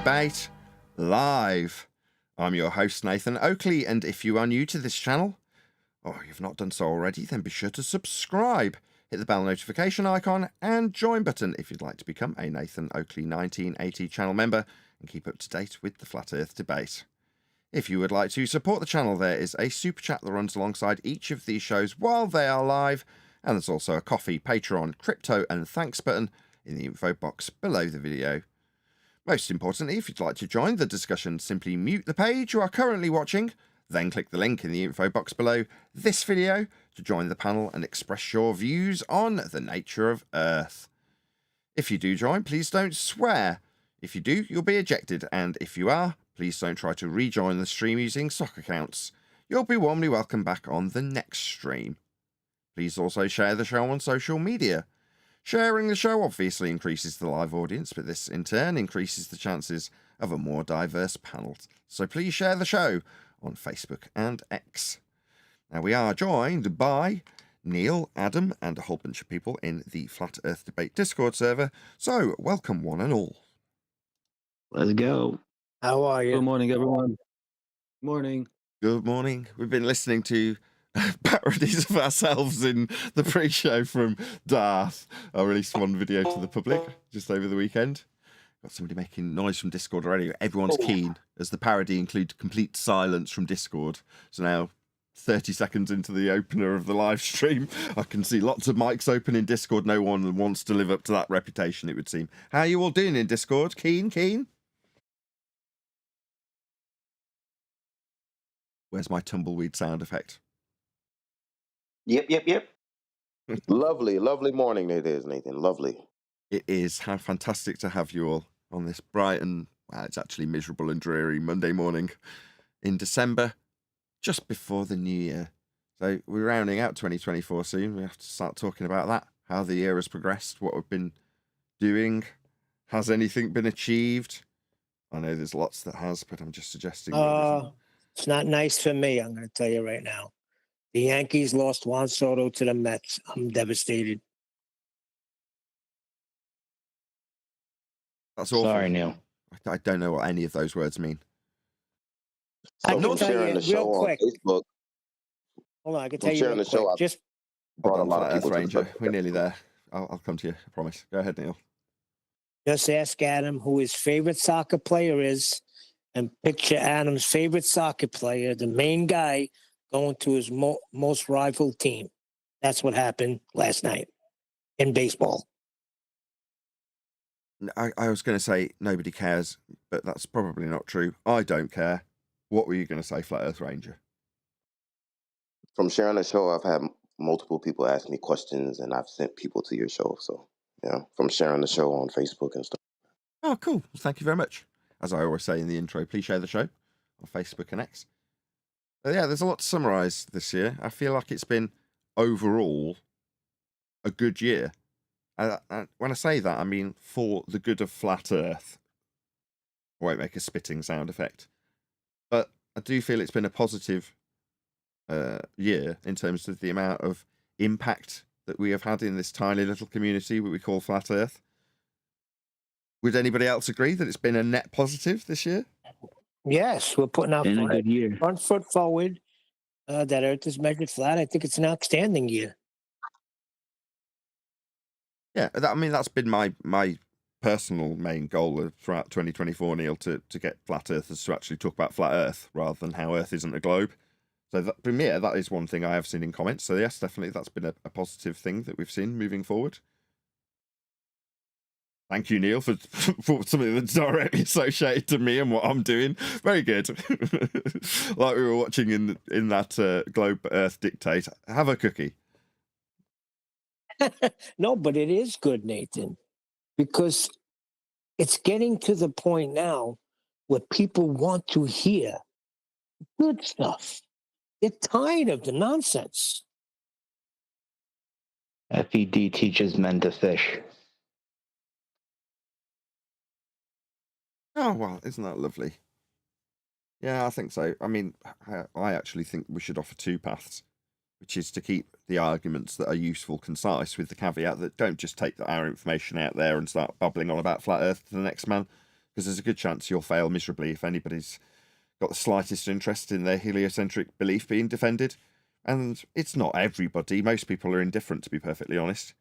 Debate live. I'm your host, Nathan Oakley, and if you are new to this channel, or you've not done so already, then be sure to subscribe, hit the bell notification icon, and join button if you'd like to become a Nathan Oakley 1980 channel member and keep up to date with the Flat Earth debate. If you would like to support the channel, there is a super chat that runs alongside each of these shows while they are live, and there's also a Ko-fi, Patreon, crypto, and thanks button in the info box below the video. Most importantly, if you'd like to join the discussion, simply mute the page you are currently watching, then click the link in the info box below this video to join the panel and express your views on the nature of Earth. If you do join, please don't swear. If you do, you'll be ejected, and if you are, please don't try to rejoin the stream using sock accounts. You'll be warmly welcome back on the next stream. Please also share the show on social media. Sharing the show obviously increases the live audience, but this in turn increases the chances of a more diverse panel. So please share the show on Facebook and X. Now we are joined by Neil, Adam, and a whole bunch of people in the Flat Earth Debate Discord server. So welcome one and all. Let's go. How are you? Good morning, everyone. Morning. Good morning. We've been listening to parodies of ourselves in the pre-show from Darth. I released one video to the public just over the weekend. Got somebody making noise from Discord already. Everyone's keen, as the parody includes complete silence from Discord. So now, 30 seconds into the opener of the live stream, I can see lots of mics open in Discord. No one wants to live up to that reputation, it would seem. How are you all doing in Discord? Keen? Where's my tumbleweed sound effect? Yep. Lovely morning it is, Nathan. Lovely. It is. How fantastic to have you all on this bright and, well, it's actually miserable and dreary Monday morning in December, just before the new year. So we're rounding out 2024 soon. We have to start talking about that, how the year has progressed, what we've been doing. Has anything been achieved? I know there's lots that has, but I'm just suggesting. It's not nice for me, I'm going to tell you right now. The Yankees lost Juan Soto to the Mets. I'm devastated. That's awful. Sorry, Neil. I don't know what any of those words mean. I can tell you sharing the show real quick. on Facebook. Hold on, I can tell you real quick. Just Brought a lot of Earth people to the Ranger. subject. We're nearly there. I'll come to you, I promise. Go ahead, Neil. Just ask Adam who his favorite soccer player is, and picture Adam's favorite soccer player, the main guy, going to his most rival team. That's what happened last night in baseball. I was going to say nobody cares, but that's probably not true. I don't care. What were you going to say, Flat Earth Ranger? From sharing the show, I've had multiple people ask me questions, and I've sent people to your show. So, from sharing the show on Facebook and stuff. Oh, cool. Thank you very much. As I always say in the intro, please share the show on Facebook and X. But yeah, there's a lot to summarise this year. I feel like it's been, overall, a good year. When I say that, I mean for the good of Flat Earth. I won't make a spitting sound effect. But I do feel it's been a positive year in terms of the amount of impact that we have had in this tiny little community that we call Flat Earth. Would anybody else agree that it's been a net positive this year? Yes, we're putting our Been a good year. front foot forward. That Earth is measured flat. I think it's an outstanding year. Yeah, that's been my personal main goal throughout 2024, Neil, to get Flat Earthers to actually talk about Flat Earth rather than how Earth isn't a globe. So for me, that is one thing I have seen in comments. So yes, definitely that's been a positive thing that we've seen moving forward. Thank you, Neil, for something that's directly associated to me and what I'm doing. Very good. Like we were watching in that Globe Earth Dictate. Have a cookie. No, but it is good, Nathan, because it's getting to the point now where people want to hear good stuff. They're tired of the nonsense. FED teaches men to fish. Oh, well, isn't that lovely? Yeah, I think so. I mean, I actually think we should offer two paths, which is to keep the arguments that are useful concise, with the caveat that don't just take our information out there and start babbling on about Flat Earth to the next man, because there's a good chance you'll fail miserably if anybody's got the slightest interest in their heliocentric belief being defended. And it's not everybody. Most people are indifferent, to be perfectly honest.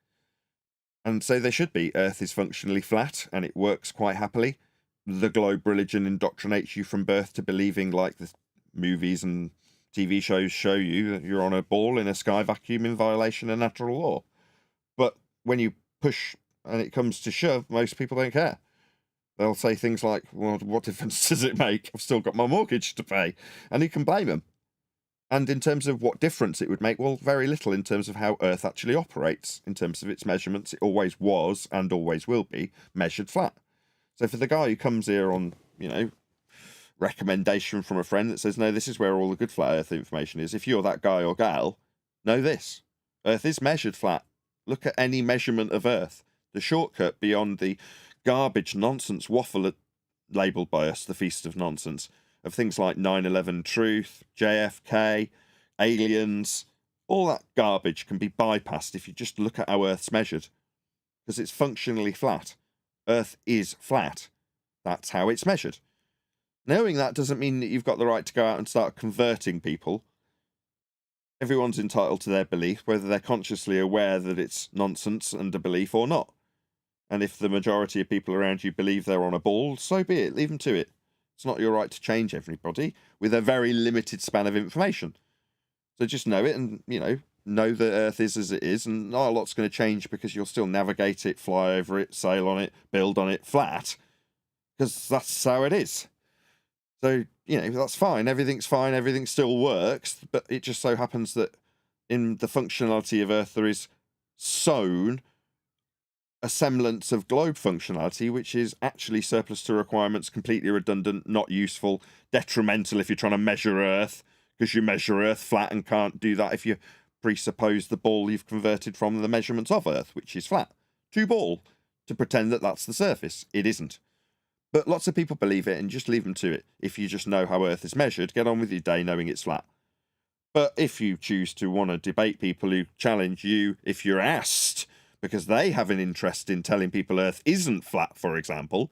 And so they should be. Earth is functionally flat, and it works quite happily. The globe religion indoctrinates you from birth to believing, like the movies and TV shows show you, that you're on a ball in a sky vacuum in violation of natural law. But when you push and it comes to shove, most people don't care. They'll say things like, well, what difference does it make? I've still got my mortgage to pay. And you can blame them. And in terms of what difference it would make, well, very little in terms of how Earth actually operates. In terms of its measurements, it always was and always will be measured flat. So for the guy who comes here on, you know, recommendation from a friend that says, no, this is where all the good flat Earth information is, if you're that guy or gal, know this. Earth is measured flat. Look at any measurement of Earth. The shortcut beyond the garbage nonsense waffle labelled by us the Feast of Nonsense, of things like 9/11 truth, JFK, aliens, all that garbage can be bypassed if you just look at how Earth's measured, because it's functionally flat. Earth is flat. That's how it's measured. Knowing that doesn't mean that you've got the right to go out and start converting people. Everyone's entitled to their belief, whether they're consciously aware that it's nonsense and a belief or not. And if the majority of people around you believe they're on a ball, so be it. Leave them to it. It's not your right to change everybody with a very limited span of information. So just know it and, you know that Earth is as it is, and not a lot's going to change because you'll still navigate it, fly over it, sail on it, build on it flat, because that's how it is. So, you know, that's fine. Everything's fine. Everything still works. But it just so happens that in the functionality of Earth, there is sown a semblance of globe functionality, which is actually surplus to requirements, completely redundant, not useful, detrimental if you're trying to measure Earth, because you measure Earth flat and can't do that if you presuppose the ball you've converted from the measurements of Earth, which is flat, to ball, to pretend that that's the surface. It isn't. But lots of people believe it, and just leave them to it. If you just know how Earth is measured, get on with your day knowing it's flat. But if you choose to want to debate people who challenge you if you're asked, because they have an interest in telling people Earth isn't flat, for example,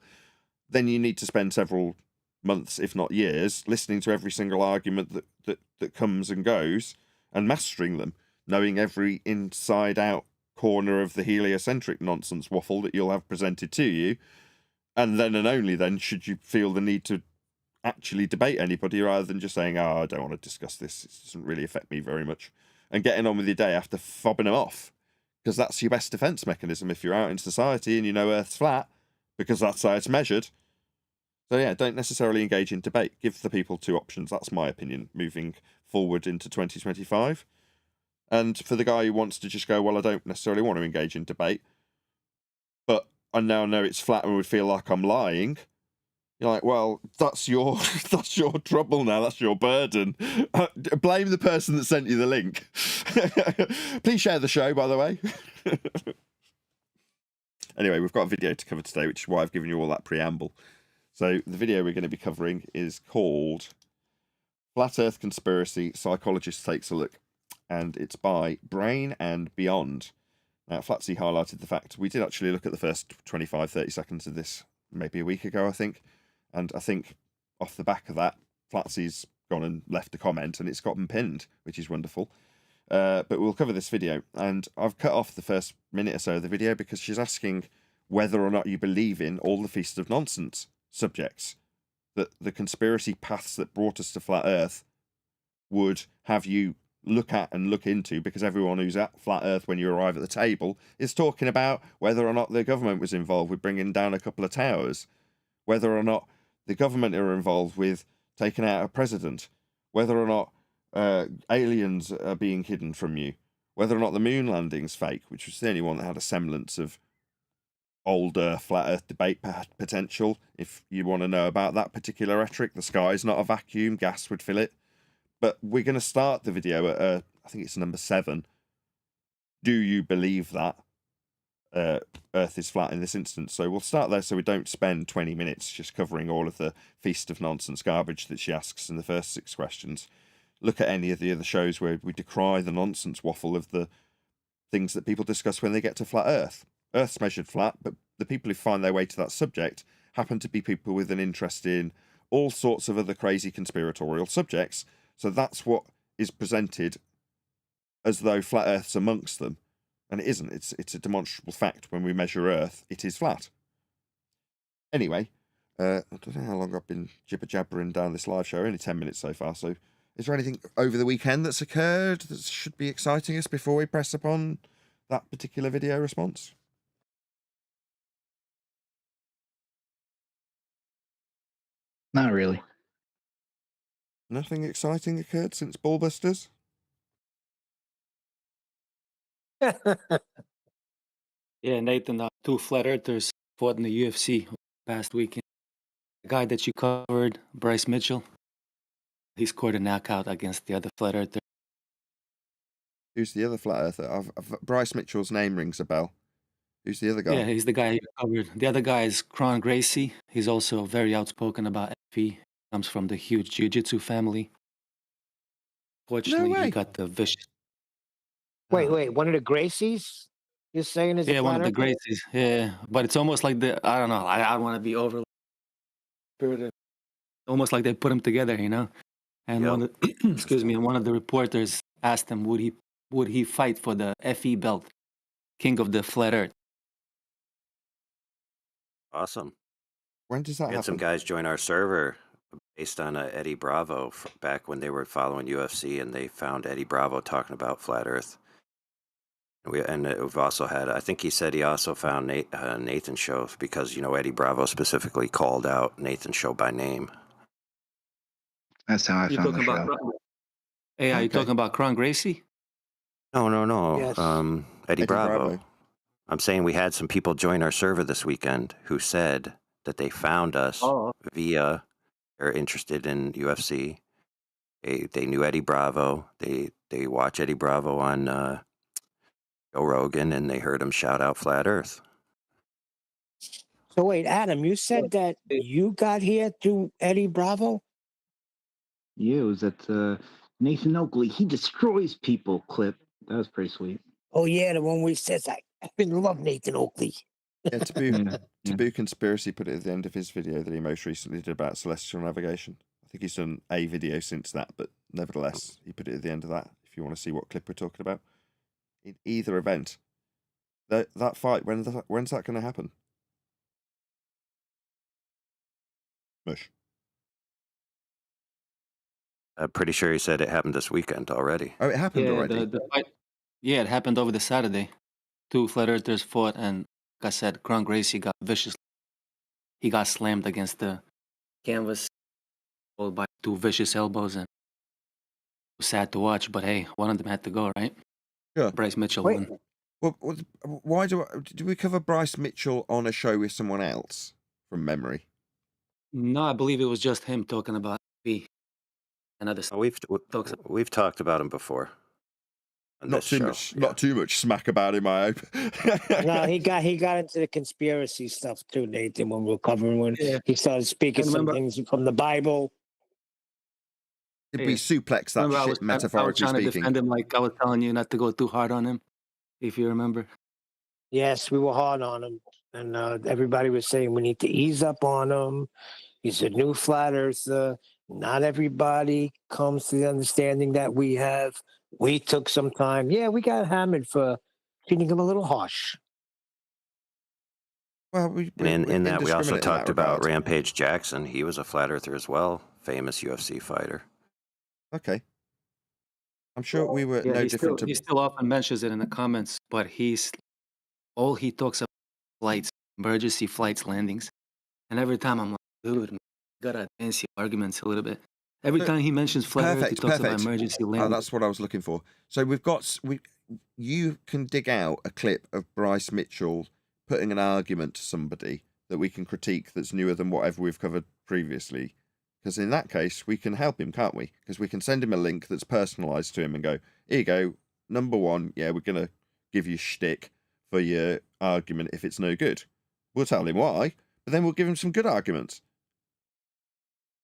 then you need to spend several months, if not years, listening to every single argument that comes and goes and mastering them, knowing every inside-out corner of the heliocentric nonsense waffle that you'll have presented to you. And then and only then should you feel the need to actually debate anybody, rather than just saying, oh, I don't want to discuss this, it doesn't really affect me very much, and getting on with your day after fobbing them off. Because that's your best defense mechanism if you're out in society and you know Earth's flat, because that's how it's measured. So yeah, don't necessarily engage in debate. Give the people two options. That's my opinion moving forward into 2025. And for the guy who wants to just go, well, I don't necessarily want to engage in debate, but I now know it's flat and would feel like I'm lying. You're like, well, that's your that's your trouble now. That's your burden. Blame the person that sent you the link. Please share the show, by the way. Anyway, we've got a video to cover today, which is why I've given you all that preamble. So the video we're going to be covering is called Flat Earth Conspiracy, Psychologist Takes a Look, and it's by Brain and Beyond. Now, Flatsy highlighted the fact we did actually look at the first 25-30 seconds of this maybe a week ago, I think. And I think off the back of that, Flatsy's gone and left a comment and it's gotten pinned, which is wonderful. But we'll cover this video. And I've cut off the first minute or so of the video because she's asking whether or not you believe in all the Feast of Nonsense subjects. That the conspiracy paths that brought us to Flat Earth would have you look at and look into, because everyone who's at Flat Earth when you arrive at the table is talking about whether or not the government was involved with bringing down a couple of towers, whether or not the government are involved with taking out a president, whether or not aliens are being hidden from you, whether or not the moon landing's fake, which was the only one that had a semblance of older Flat Earth debate potential. If you want to know about that particular rhetoric, the sky's not a vacuum, gas would fill it. But we're going to start the video at, I think it's number 7. Do you believe that Earth is flat in this instance? So we'll start there so we don't spend 20 minutes just covering all of the Feast of Nonsense garbage that she asks in the first 6 questions. Look at any of the other shows where we decry the nonsense waffle of the things that people discuss when they get to Flat Earth. Earth's measured flat, but the people who find their way to that subject happen to be people with an interest in all sorts of other crazy conspiratorial subjects. So that's what is presented as though flat Earth's amongst them. And it isn't. It's a demonstrable fact. When we measure Earth, it is flat. Anyway, I don't know how long I've been jibber-jabbering down this live show. Only 10 minutes so far. So is there anything over the weekend that's occurred that should be exciting us before we press upon that particular video response? Not really. Nothing exciting occurred since Ballbusters? Yeah, Nathan, two flat earthers fought in the UFC past weekend. The guy that you covered, Bryce Mitchell, he scored a knockout against the other flat earther. Who's the other flat earther? Bryce Mitchell's name rings a bell. Who's the other guy? Yeah, he's the guy you covered. The other guy is Kron Gracie. He's also very outspoken about FE. Comes from the huge jiu-jitsu family. Fortunately, way. he got the vicious. Wait, one of the Gracies? You're saying is a Yeah, one flat of the earther? Gracies. Yeah, but it's almost like I don't know. I don't want to be over spirited. Almost like they put them together, you know. And Yep. one of, excuse me, and one of the reporters asked him, would he fight for the FE belt, King of the Flat Earth? Awesome. When does that We had some happen? guys join our server based on Eddie Bravo back when they were following UFC, and they found Eddie Bravo talking about flat Earth. We've also had, I think he said he also found Nathan's show because, Eddie Bravo specifically called out Nathan's show by name. That's how I You found talking the about? show. Hey, are you Okay. talking about Kron Gracie? No. Yes. Eddie Bravo. Bravo. I'm saying we had some people join our server this weekend who said that they found us via they're interested in UFC. They knew Eddie Bravo. They watch Eddie Bravo on Joe Rogan, and they heard him shout out Flat Earth. So wait, Adam, you said that you got here through Eddie Bravo? Yeah, it was at Nathan Oakley. He destroys people clip. That was pretty sweet. Oh yeah, the one where he says I love Nathan Oakley. Yeah, Yeah. Taboo Conspiracy put it at the end of his video that he most recently did about celestial navigation. I think he's done a video since that, but nevertheless, he put it at the end of that if you want to see what clip we're talking about. In either event, that fight, when's that going to happen? Mush. I'm pretty sure he said it happened this weekend already. Oh, it happened already? The fight. Yeah, it happened over the Saturday. Two flat earthers fought, and like I said, Kron Gracie got vicious. He got slammed against the canvas, followed by two vicious elbows, and it was sad to watch. But hey, one of them had to go, right? Sure. Bryce Mitchell Wait. won. Well, why did we cover Bryce Mitchell on a show with someone else from memory? No, I believe it was just him talking about FE. Another We've talked about him before. On Not this too show. much. Yeah. Not too much smack about him, I hope. No, he got into the conspiracy stuff too, Nathan, when we were covering when he started speaking And some remember- things from the Bible. Did we suplex that Remember, I shit, was metaphorically trying to speaking? defend him, like I was telling you not to go too hard on him, if you remember. Yes, we were hard on him, and everybody was saying we need to ease up on him. He's a new flat earther. Not everybody comes to the understanding that we have. We took some time. Yeah, we got hammered for treating him a little harsh. Well, And in that, we also indiscriminate in talked that about regard. Rampage Jackson. He was a flat earther as well, famous UFC fighter. Okay. I'm sure we were no he different still, to... he still often mentions it in the comments, but he talks about flights, emergency flights, landings. And every time I'm like, dude, you gotta advance your arguments a little bit. Every time he mentions flat Earth, he talks about emergency Oh, landings. that's what I was looking for. So you can dig out a clip of Bryce Mitchell putting an argument to somebody that we can critique that's newer than whatever we've covered previously. Because in that case, we can help him, can't we? Because we can send him a link that's personalised to him and go, here you go, number one, yeah, we're going to give you shtick for your argument if it's no good. We'll tell him why, but then we'll give him some good arguments.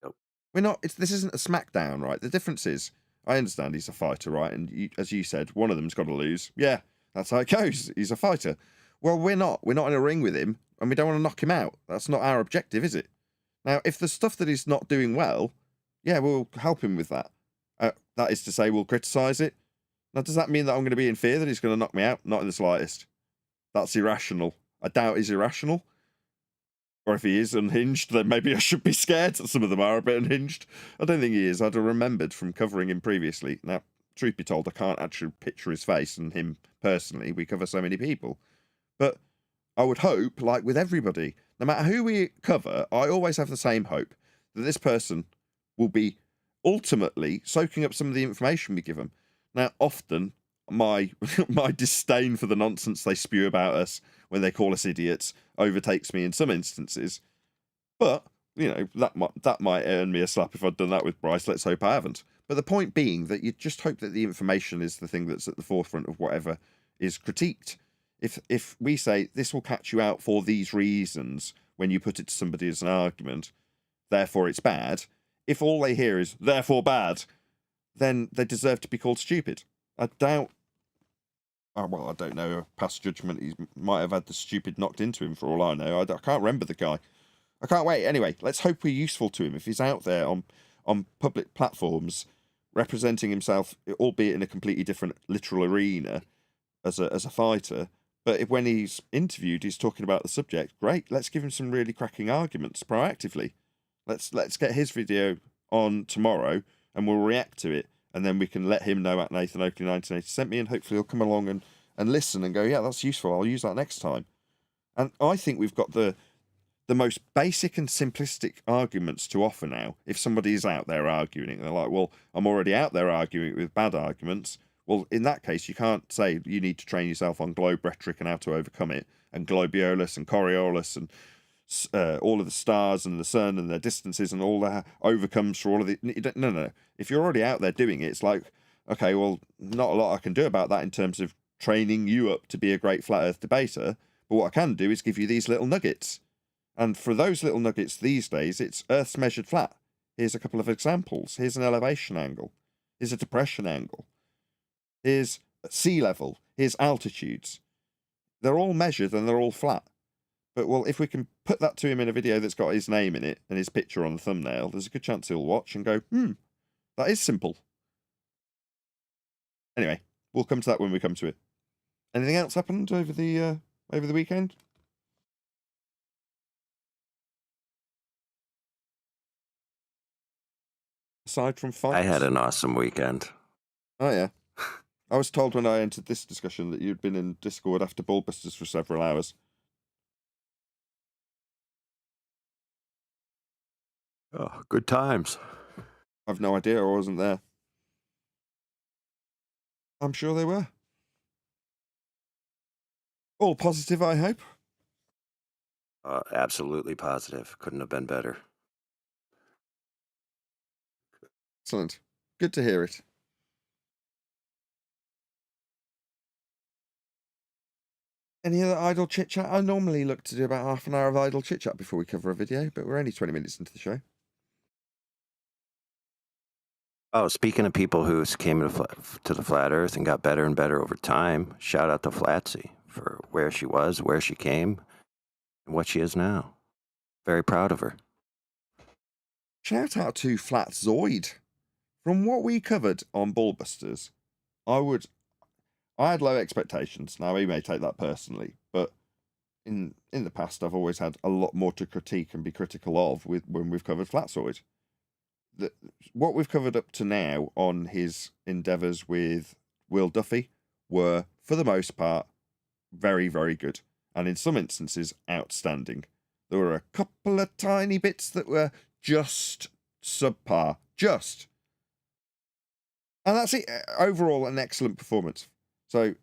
Yep. We're not, this isn't a smackdown, right? The difference is, I understand he's a fighter, right? And as you said, one of them's got to lose. Yeah, that's how it goes. He's a fighter. Well, we're not in a ring with him. and we don't want to knock him out. That's not our objective, is it? Now, if there's stuff that he's not doing well, yeah, we'll help him with that. That is to say, we'll criticise it. Now, does that mean that I'm going to be in fear that he's going to knock me out? Not in the slightest. That's irrational. I doubt he's irrational. Or if he is unhinged, then maybe I should be scared. Some of them are a bit unhinged. I don't think he is. I'd have remembered from covering him previously. Now, truth be told, I can't actually picture his face and him personally. We cover so many people. But I would hope, like with everybody, no matter who we cover, I always have the same hope that this person will be ultimately soaking up some of the information we give them. Now, often, my disdain for the nonsense they spew about us when they call us idiots overtakes me in some instances. But, you know, that might earn me a slap if I'd done that with Bryce. Let's hope I haven't. But the point being that you just hope that the information is the thing that's at the forefront of whatever is critiqued. If we say, this will catch you out for these reasons when you put it to somebody as an argument, therefore it's bad, if all they hear is, therefore bad, then they deserve to be called stupid. I doubt... Oh, well, I don't know. Past judgment, he might have had the stupid knocked into him for all I know. I can't remember the guy. I can't wait. Anyway, let's hope we're useful to him. If he's out there on public platforms representing himself, albeit in a completely different literal arena as a fighter, but if when he's interviewed, he's talking about the subject, great. Let's give him some really cracking arguments proactively. Let's get his video on tomorrow, and we'll react to it. And then we can let him know at Nathan Oakley 1980 sent me, and hopefully he'll come along and listen and go, yeah, that's useful. I'll use that next time. And I think we've got the most basic and simplistic arguments to offer now. If somebody is out there arguing, they're like, well, I'm already out there arguing with bad arguments. Well, in that case, you can't say you need to train yourself on globe rhetoric and how to overcome it, and Globiolus and Coriolis and all of the stars and the sun and their distances and all that overcomes for all of the... No. If you're already out there doing it, it's like, okay, well, not a lot I can do about that in terms of training you up to be a great flat earth debater, but what I can do is give you these little nuggets. And for those little nuggets these days, it's Earth's measured flat. Here's a couple of examples. Here's an elevation angle. Here's a depression angle. Here's sea level. Here's altitudes. They're all measured and they're all flat. But, well, if we can put that to him in a video that's got his name in it and his picture on the thumbnail, there's a good chance he'll watch and go, that is simple. Anyway, we'll come to that when we come to it. Anything else happened over the weekend? Aside from fights? I had an awesome weekend. Oh, yeah. I was told when I entered this discussion that you'd been in Discord after Ballbusters for several hours. Oh, good times. I've no idea. I wasn't there. I'm sure they were. All positive, I hope. Absolutely positive. Couldn't have been better. Excellent. Good to hear it. Any other idle chit-chat? I normally look to do about half an hour of idle chit-chat before we cover a video, but we're only 20 minutes into the show. Oh, speaking of people who came to the flat earth and got better and better over time, shout out to Flatsy for where she was, where she came, and what she is now. Very proud of her. Shout out to Flatzoid. From what we covered on Ballbusters, I had low expectations. Now, he may take that personally, but in the past, I've always had a lot more to critique and be critical of when we've covered Flatzoid. What we've covered up to now on his endeavours with Will Duffy were, for the most part, very, very good. And in some instances, outstanding. There were a couple of tiny bits that were just subpar. Just. And that's it. Overall, an excellent performance. So,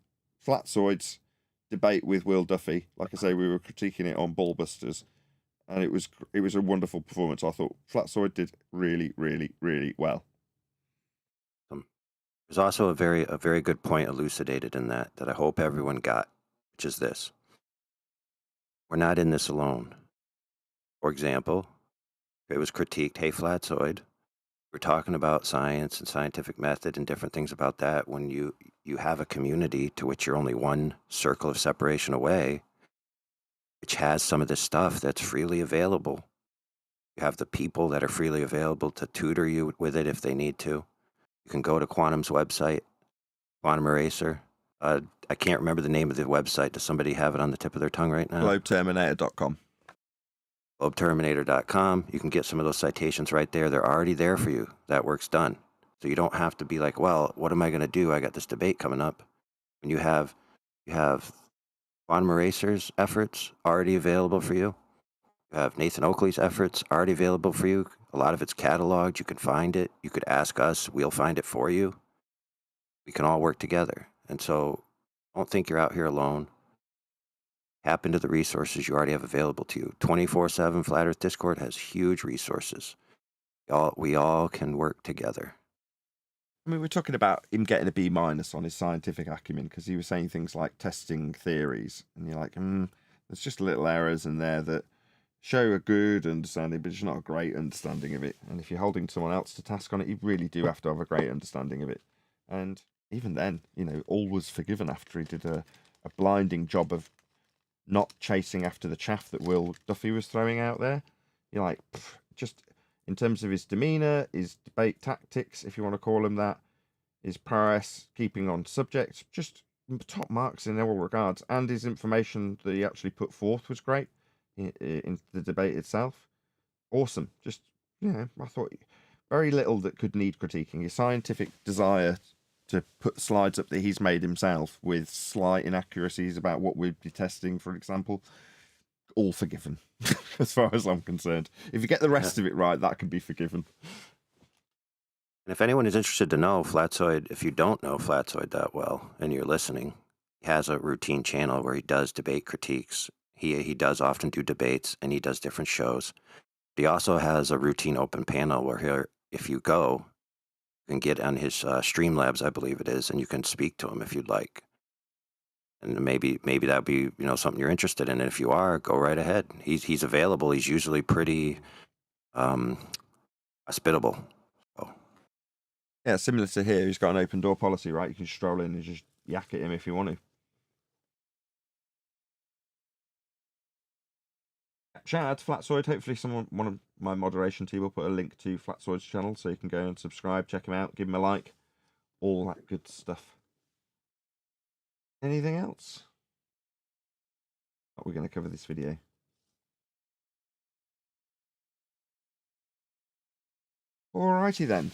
Flatzoid's debate with Will Duffy, like I say, we were critiquing it on Ballbusters, and it was a wonderful performance. I thought Flatzoid did really, really, really well. There's also a very good point elucidated in that I hope everyone got, which is this. We're not in this alone. For example, it was critiqued, hey, Flatzoid, we're talking about science and scientific method and different things about that when you have a community to which you're only one circle of separation away. which has some of this stuff that's freely available. You have the people that are freely available to tutor you with it if they need to. You can go to Quantum's website, Quantum Eraser. I can't remember the name of the website. Does somebody have it on the tip of their tongue right now? GlobeTerminator.com. GlobeTerminator.com. You can get some of those citations right there. They're already there for you. That work's done. So you don't have to be like, well, what am I going to do? I got this debate coming up. When you have Quantum Eraser's efforts already available for you. You have Nathan Oakley's efforts already available for you. A lot of it's cataloged. You can find it. You could ask us. We'll find it for you. We can all work together. And so don't think you're out here alone. Tap into the resources you already have available to you. 24/7 Flat Earth Discord has huge resources. We all can work together. I mean, we're talking about him getting a B- on his scientific acumen because he was saying things like testing theories. And you're like, there's just little errors in there that show a good understanding, but it's not a great understanding of it. And if you're holding someone else to task on it, you really do have to have a great understanding of it. And even then, all was forgiven after he did a blinding job of not chasing after the chaff that Will Duffy was throwing out there. You're like, just in terms of his demeanour, his debate tactics, if you want to call him that, his prowess, keeping on subject, just top marks in all regards. And his information that he actually put forth was great in the debate itself. Awesome. Just, I thought very little that could need critiquing. His scientific desire to put slides up that he's made himself with slight inaccuracies about what we'd be testing, for example, all forgiven, as far as I'm concerned. If you get the rest of it right, that can be forgiven. And if anyone is interested to know Flatzoid, if you don't know Flatzoid that well and you're listening, he has a routine channel where he does debate critiques. He does often do debates and he does different shows. He also has a routine open panel where if you go, you can get on his Streamlabs, I believe it is, and you can speak to him if you'd like. And maybe that'd be something you're interested in. And if you are, go right ahead. He's available. He's usually pretty hospitable. So. Yeah, similar to here, he's got an open door policy, right? You can stroll in and just yak at him if you want to. Shout out to Flatzoid. Hopefully one of my moderation team will put a link to Flatzoid's channel so you can go and subscribe, check him out, give him a like, all that good stuff. Anything else? We're going to cover this video. Alrighty then.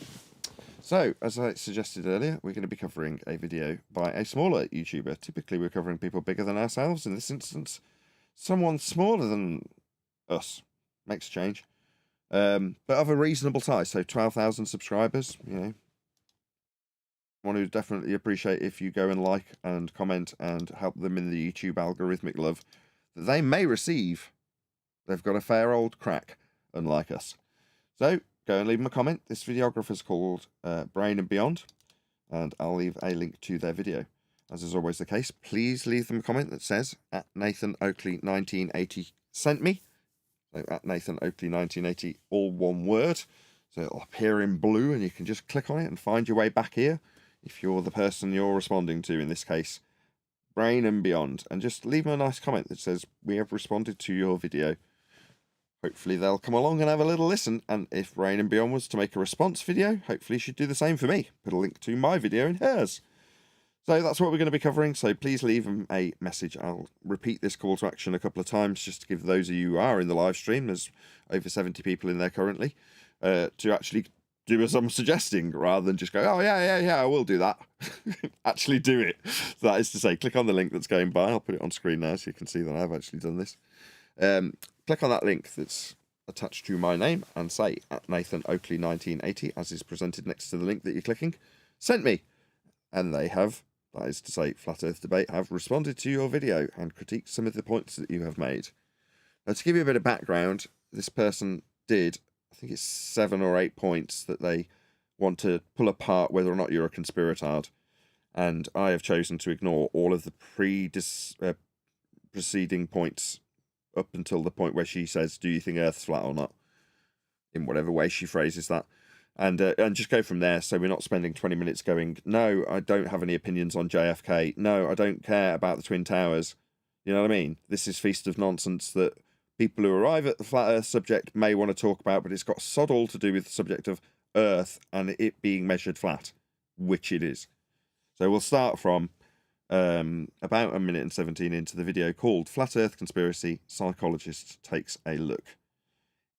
So, as I suggested earlier, we're going to be covering a video by a smaller YouTuber. Typically, we're covering people bigger than ourselves. In this instance, someone smaller than us. Makes a change. But of a reasonable size. So, 12,000 subscribers, One who definitely appreciate if you go and like and comment and help them in the YouTube algorithmic love that they may receive. They've got a fair old crack, unlike us. So, go and leave them a comment. This videographer's called Brain and Beyond, and I'll leave a link to their video. As is always the case, please leave them a comment that says, at Nathan Oakley 1980 sent me. So at Nathan Oakley 1980, all one word. So it'll appear in blue and you can just click on it and find your way back here if you're the person you're responding to, in this case, Brain and Beyond. And just leave them a nice comment that says, we have responded to your video. Hopefully they'll come along and have a little listen, and if Brain and Beyond was to make a response video, hopefully she'd do the same for me. Put a link to my video in hers. So that's what we're going to be covering, so please leave them a message. I'll repeat this call to action a couple of times just to give those of you who are in the live stream, there's over 70 people in there currently, to actually do as I'm suggesting, rather than just go, oh yeah, I will do that. Actually do it. So that is to say, click on the link that's going by. I'll put it on screen now so you can see that I've actually done this. Click on that link that's attached to my name and say at Nathan Oakley 1980, as is presented next to the link that you're clicking, sent me. And they have, that is to say, Flat Earth Debate, have responded to your video and critiqued some of the points that you have made. Now, to give you a bit of background, this person did, I think it's 7 or 8 points that they want to pull apart whether or not you're a conspiratard. And I have chosen to ignore all of the preceding points up until the point where she says, do you think Earth's flat or not? In whatever way she phrases that. And just go from there, so we're not spending 20 minutes going, no, I don't have any opinions on JFK. No, I don't care about the Twin Towers. You know what I mean? This is feast of nonsense that people who arrive at the flat Earth subject may want to talk about, but it's got sod all to do with the subject of Earth and it being measured flat, which it is. So we'll start from about 1 minute and 17 into the video called Flat Earth Conspiracy, Psychologist Takes a Look.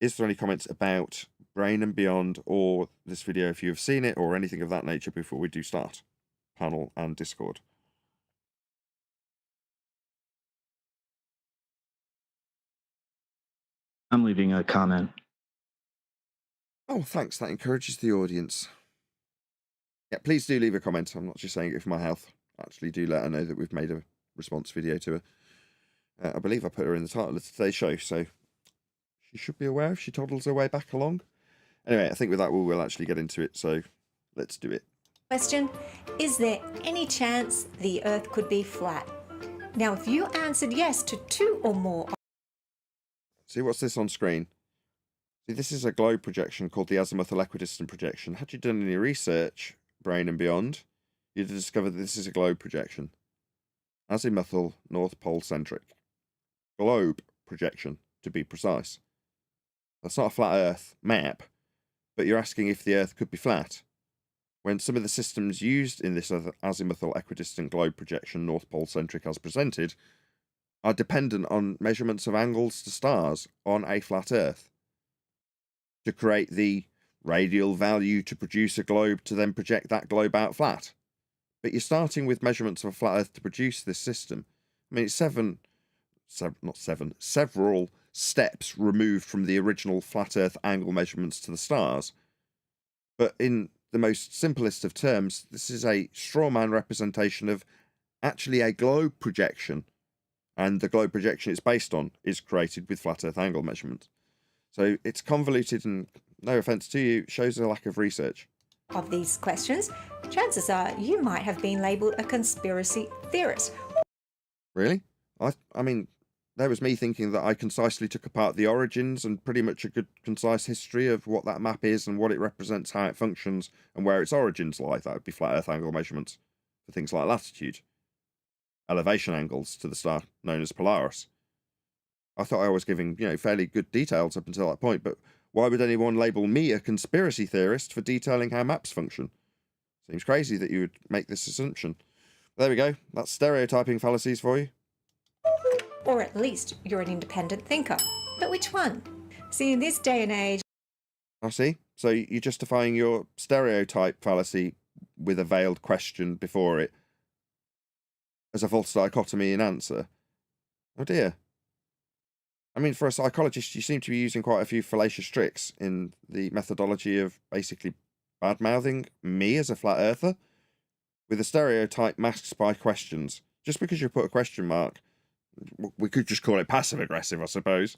Is there any comments about Brain and Beyond or this video if you have seen it or anything of that nature before we do start? Panel and Discord. I'm leaving a comment. Oh, thanks. That encourages the audience. Yeah, please do leave a comment. I'm not just saying it for my health. Actually, do let her know that we've made a response video to her. I believe I put her in the title of today's show, so she should be aware if she toddles her way back along. Anyway, I think with that, we will actually get into it, so let's do it. Question: is there any chance the Earth could be flat? Now, if you answered yes to 2 or more... See, what's this on screen? See, this is a globe projection called the azimuthal equidistant projection. Had you done any research, Brain and Beyond, you'd have discovered that this is a globe projection. Azimuthal, North Pole centric. Globe projection, to be precise. That's not a flat Earth map, but you're asking if the Earth could be flat, when some of the systems used in this azimuthal equidistant globe projection, North Pole centric as presented, are dependent on measurements of angles to stars on a flat Earth to create the radial value to produce a globe to then project that globe out flat. But you're starting with measurements of a flat Earth to produce this system. I mean, it's several steps removed from the original flat Earth angle measurements to the stars. But in the most simplest of terms, this is a straw man representation of actually a globe projection. And the globe projection it's based on is created with flat Earth angle measurement. So it's convoluted and, no offence to you, shows a lack of research. of these questions, chances are you might have been labelled a conspiracy theorist. Really? I mean, there was me thinking that I concisely took apart the origins and pretty much a good concise history of what that map is and what it represents, how it functions, and where its origins lie. That would be flat Earth angle measurements for things like latitude. Elevation angles to the star known as Polaris. I thought I was giving, fairly good details up until that point, but why would anyone label me a conspiracy theorist for detailing how maps function? Seems crazy that you would make this assumption. There we go. That's stereotyping fallacies for you. Or at least you're an independent thinker. But which one? See, in this day and age... I see. So you're justifying your stereotype fallacy with a veiled question before it as a false dichotomy in answer. Oh dear. I mean, for a psychologist, you seem to be using quite a few fallacious tricks in the methodology of basically bad-mouthing me as a flat earther with a stereotype masked by questions. Just because you put a question mark, we could just call it passive-aggressive, I suppose.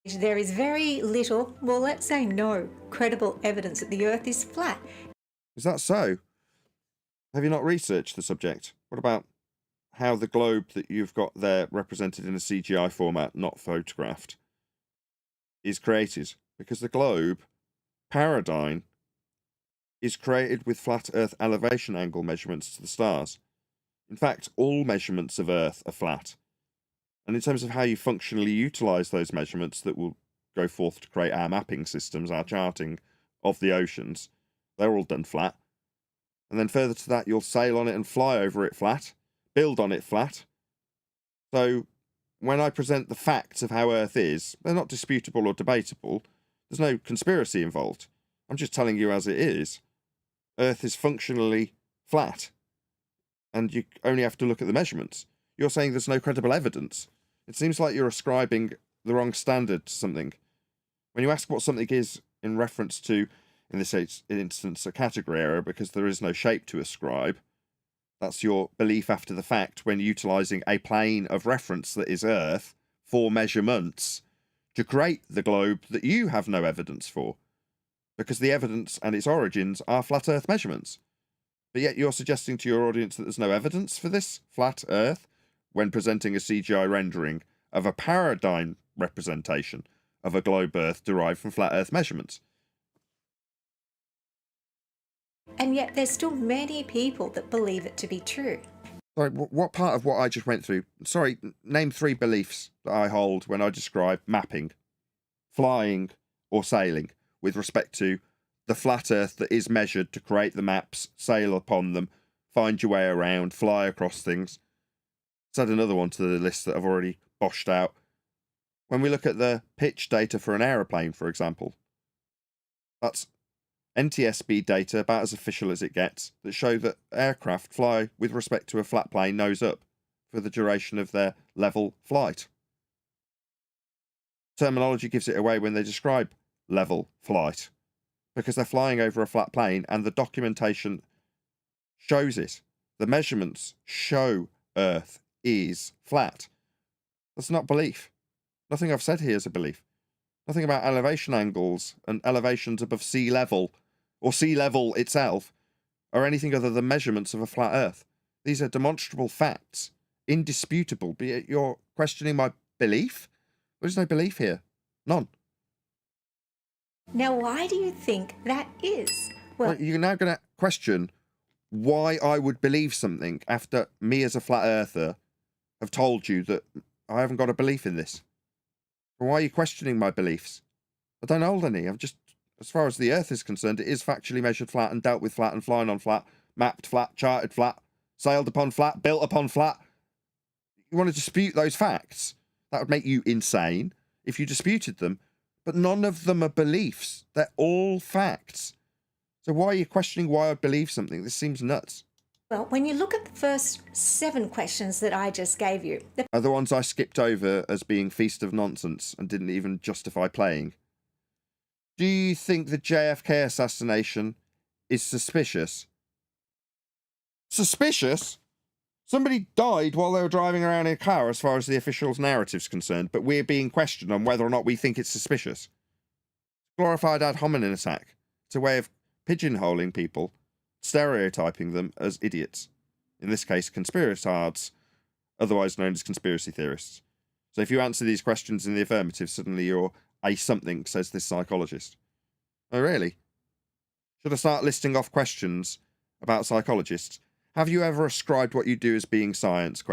There is very little, well, let's say no, credible evidence that the Earth is flat. Is that so? Have you not researched the subject? What about how the globe that you've got there represented in a CGI format, not photographed, is created? Because the globe paradigm is created with flat Earth elevation angle measurements to the stars. In fact, all measurements of Earth are flat. And in terms of how you functionally utilise those measurements that will go forth to create our mapping systems, our charting of the oceans, they're all done flat. And then further to that, you'll sail on it and fly over it flat, build on it flat. So when I present the facts of how Earth is, they're not disputable or debatable. There's no conspiracy involved. I'm just telling you as it is. Earth is functionally flat. And you only have to look at the measurements. You're saying there's no credible evidence. It seems like you're ascribing the wrong standard to something. When you ask what something is in reference to, in this instance, a category error, because there is no shape to ascribe, that's your belief after the fact when utilising a plane of reference that is Earth for measurements to create the globe that you have no evidence for, because the evidence and its origins are flat Earth measurements. But yet you're suggesting to your audience that there's no evidence for this flat Earth when presenting a CGI rendering of a paradigm representation of a globe Earth derived from flat Earth measurements. And yet there's still many people that believe it to be true. Sorry, what part of what I just went through? Sorry, name 3 beliefs that I hold when I describe mapping, flying, or sailing with respect to the flat Earth that is measured to create the maps, sail upon them, find your way around, fly across things. Let's add another one to the list that I've already boshed out. When we look at the pitch data for an aeroplane, for example, that's NTSB data, about as official as it gets, that show that aircraft fly with respect to a flat plane nose up for the duration of their level flight. Terminology gives it away when they describe level flight, because they're flying over a flat plane and the documentation shows it. The measurements show Earth is flat. That's not belief. Nothing I've said here is a belief. Nothing about elevation angles and elevations above sea level or sea level itself are anything other than measurements of a flat Earth. These are demonstrable facts, indisputable, be it you're questioning my belief. There's no belief here. None. Now, why do you think that is? Well, You're now going to question why I would believe something after me as a flat earther have told you that I haven't got a belief in this. Why are you questioning my beliefs? I don't hold any. I've just, as far as the Earth is concerned, it is factually measured flat and dealt with flat and flying on flat, mapped flat, charted flat, sailed upon flat, built upon flat. You want to dispute those facts? That would make you insane if you disputed them. But none of them are beliefs. They're all facts. So why are you questioning why I believe something? This seems nuts. well, when you look at the first 7 questions that I just gave you, Are the ones I skipped over as being feast of nonsense and didn't even justify playing? Do you think the JFK assassination is suspicious? Suspicious? Somebody died while they were driving around in a car as far as the official's narrative's concerned, but we're being questioned on whether or not we think it's suspicious. Glorified ad hominem attack. It's a way of pigeonholing people, stereotyping them as idiots. In this case, conspiratards, otherwise known as conspiracy theorists. So if you answer these questions in the affirmative, suddenly you're a something, says this psychologist. Oh, really? Should I start listing off questions about psychologists? Have you ever ascribed what you do as being science? ?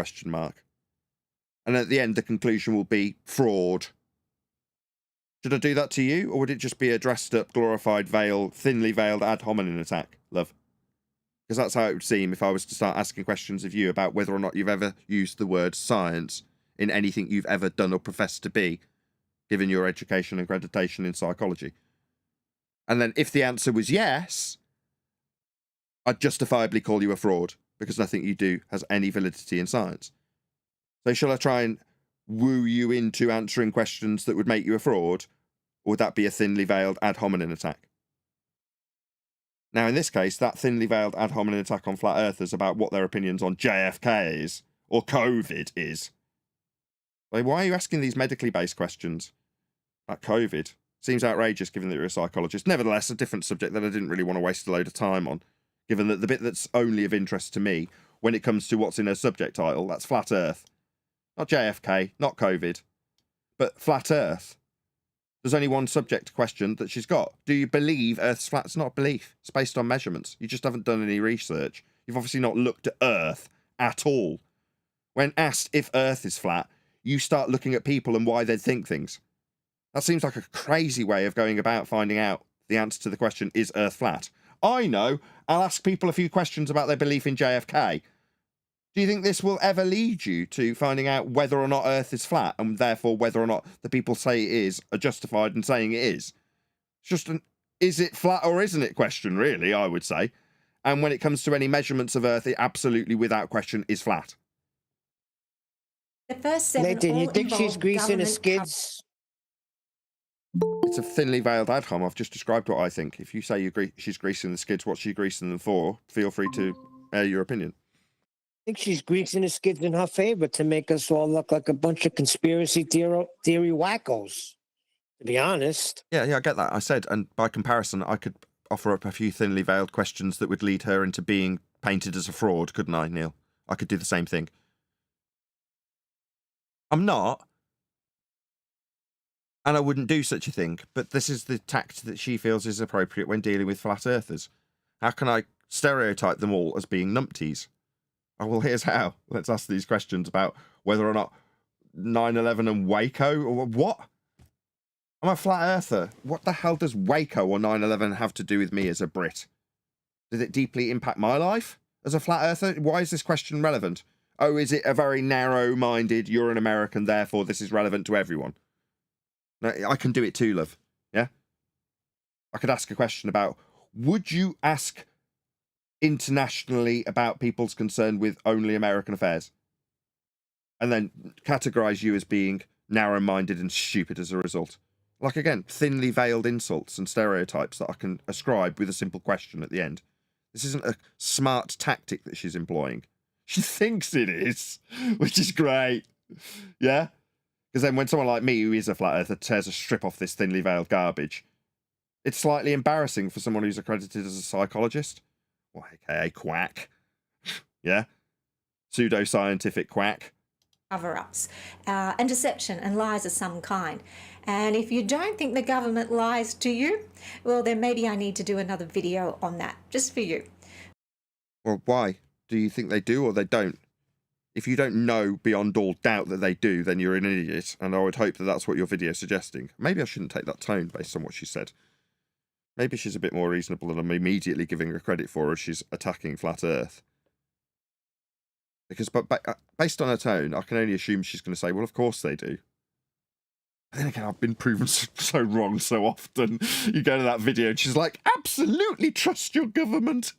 And at the end, the conclusion will be fraud. Should I do that to you, or would it just be a dressed up, glorified, thinly veiled ad hominem attack, love? Because that's how it would seem if I was to start asking questions of you about whether or not you've ever used the word science in anything you've ever done or professed to be, given your education and accreditation in psychology. And then if the answer was yes, I'd justifiably call you a fraud, because nothing you do has any validity in science. So shall I try and woo you into answering questions that would make you a fraud, or would that be a thinly veiled ad hominem attack? Now, in this case, that thinly veiled ad hominem attack on flat earthers about what their opinions on JFK is, or COVID is. Like, why are you asking these medically based questions about COVID? Seems outrageous given that you're a psychologist. Nevertheless, a different subject that I didn't really want to waste a load of time on, given that the bit that's only of interest to me when it comes to what's in her subject title, that's flat earth. Not JFK, not COVID, but flat earth. There's only one subject question that she's got. Do you believe Earth's flat? It's not belief. It's based on measurements. You just haven't done any research. You've obviously not looked at Earth at all. When asked if Earth is flat, you start looking at people and why they'd think things. That seems like a crazy way of going about finding out the answer to the question, is Earth flat? I know. I'll ask people a few questions about their belief in JFK. Do you think this will ever lead you to finding out whether or not Earth is flat, and therefore whether or not the people say it is are justified in saying it is? It's just an is it flat or isn't it question, really, I would say. And when it comes to any measurements of Earth, it absolutely, without question, is flat. the first 7 Nathan, you all think she's involve greasing the government skids? It's a thinly veiled ad hom. I've just described what I think. If you say she's greasing the skids, what's she greasing them for? Feel free to air your opinion. I think she's greasing the skids in her favor to make us all look like a bunch of conspiracy theory wackos, to be honest. Yeah, I get that. I said, and by comparison, I could offer up a few thinly veiled questions that would lead her into being painted as a fraud, couldn't I, Neil? I could do the same thing. I'm not, and I wouldn't do such a thing, but this is the tact that she feels is appropriate when dealing with flat earthers. How can I stereotype them all as being numpties? Oh, well, here's how. Let's ask these questions about whether or not 9/11 and Waco, or what? I'm a flat earther. What the hell does Waco or 9/11 have to do with me as a Brit? Did it deeply impact my life as a flat earther? Why is this question relevant? Oh, is it a very narrow-minded, you're an American, therefore this is relevant to everyone? No, I can do it too, love. Yeah? I could ask a question about, would you ask internationally about people's concern with only American affairs? And then categorize you as being narrow-minded and stupid as a result. Like, again, thinly veiled insults and stereotypes that I can ascribe with a simple question at the end. This isn't a smart tactic that she's employing. She thinks it is, which is great. Yeah? Because then when someone like me, who is a flat earther, tears a strip off this thinly veiled garbage, it's slightly embarrassing for someone who's accredited as a psychologist. Well, aka quack. Yeah? Pseudo-scientific quack. Cover-ups and deception and lies of some kind. And if you don't think the government lies to you, well, then maybe I need to do another video on that, just for you. Well, why? Do you think they do or they don't? If you don't know beyond all doubt that they do, then you're an idiot, and I would hope that that's what your video is suggesting. Maybe I shouldn't take that tone based on what she said. Maybe she's a bit more reasonable than I'm immediately giving her credit for as she's attacking Flat Earth. Because based on her tone, I can only assume she's going to say, well, of course they do. But then again, I've been proven so wrong so often. You go to that video and she's like, absolutely trust your government.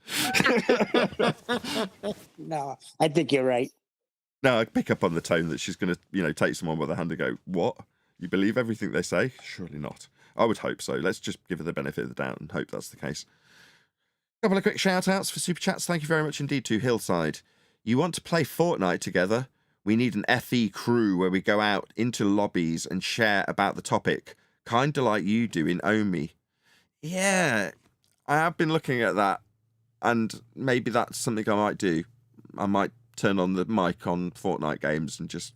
No, I think you're right. No, I pick up on the tone that she's going to, take someone by the hand and go, what? You believe everything they say? Surely not. I would hope so. Let's just give her the benefit of the doubt and hope that's the case. A couple of quick shout-outs for Super Chats. Thank you very much indeed to Hillside. You want to play Fortnite together? We need an FE crew where we go out into lobbies and share about the topic, kind of like you do in Omi. Yeah, I have been looking at that, and maybe that's something I might do. I might turn on the mic on Fortnite games and just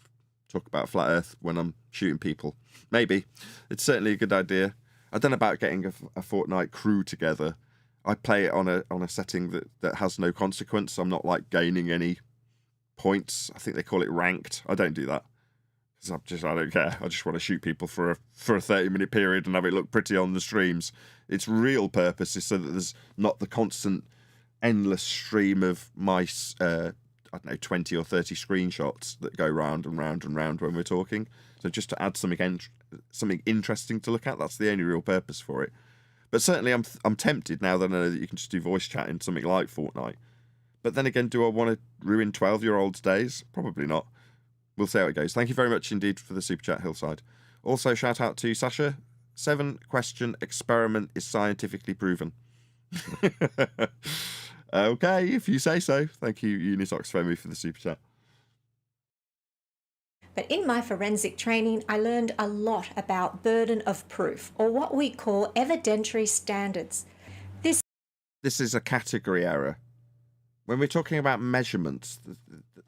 talk about Flat Earth when I'm shooting people. Maybe. It's certainly a good idea. I don't know about getting a Fortnite crew together. I play it on a setting that has no consequence. I'm not like gaining any points. I think they call it ranked. I don't do that because I don't care. I just want to shoot people for a 30-minute period and have it look pretty on the streams. Its real purpose is so that there's not the constant endless stream of my 20 or 30 screenshots that go round and round and round when we're talking. So just to add something interesting to look at. That's the only real purpose for it. But certainly I'm tempted now that I know that you can just do voice chat in something like Fortnite. But then again, do I want to ruin 12-year-olds' days? Probably not. We'll see how it goes. Thank you very much indeed for the Super Chat, Hillside. Also, shout out to Sasha. 7-question experiment is scientifically proven. Okay, if you say so. Thank you, Unisox Femi, for the Super Chat. But in my forensic training, I learned a lot about burden of proof, or what we call evidentiary standards. This is a category error. When we're talking about measurements,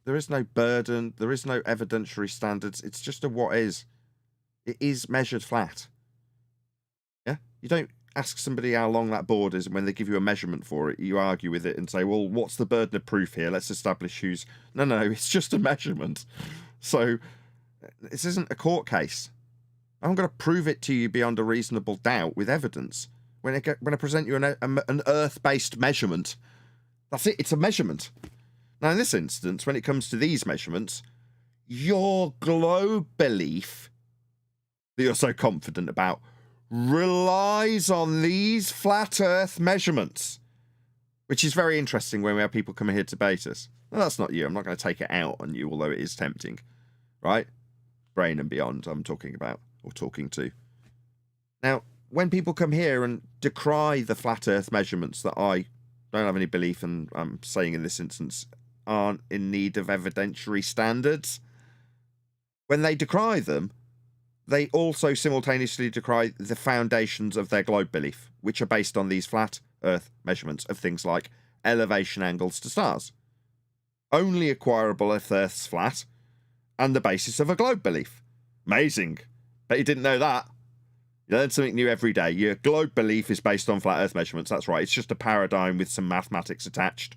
there is no burden, there is no evidentiary standards. It's just a what is. It is measured flat. Yeah? You don't ask somebody how long that board is, and when they give you a measurement for it, you argue with it and say, well, what's the burden of proof here? Let's establish who's... No, it's just a measurement. So this isn't a court case. I'm going to prove it to you beyond a reasonable doubt with evidence. When I present you an Earth-based measurement, that's it. It's a measurement. Now, in this instance, when it comes to these measurements, your globe belief that you're so confident about relies on these flat Earth measurements, which is very interesting when we have people coming here to debate us. Well, that's not you. I'm not going to take it out on you, although it is tempting. Right? Brain and beyond I'm talking about, or talking to. Now, when people come here and decry the flat Earth measurements that I don't have any belief in, I'm saying in this instance, aren't in need of evidentiary standards, when they decry them, they also simultaneously decry the foundations of their globe belief, which are based on these flat Earth measurements of things like elevation angles to stars, only acquirable if Earth's flat, and the basis of a globe belief. Amazing. Bet you didn't know that. You learn something new every day. Your globe belief is based on flat Earth measurements. That's right. It's just a paradigm with some mathematics attached.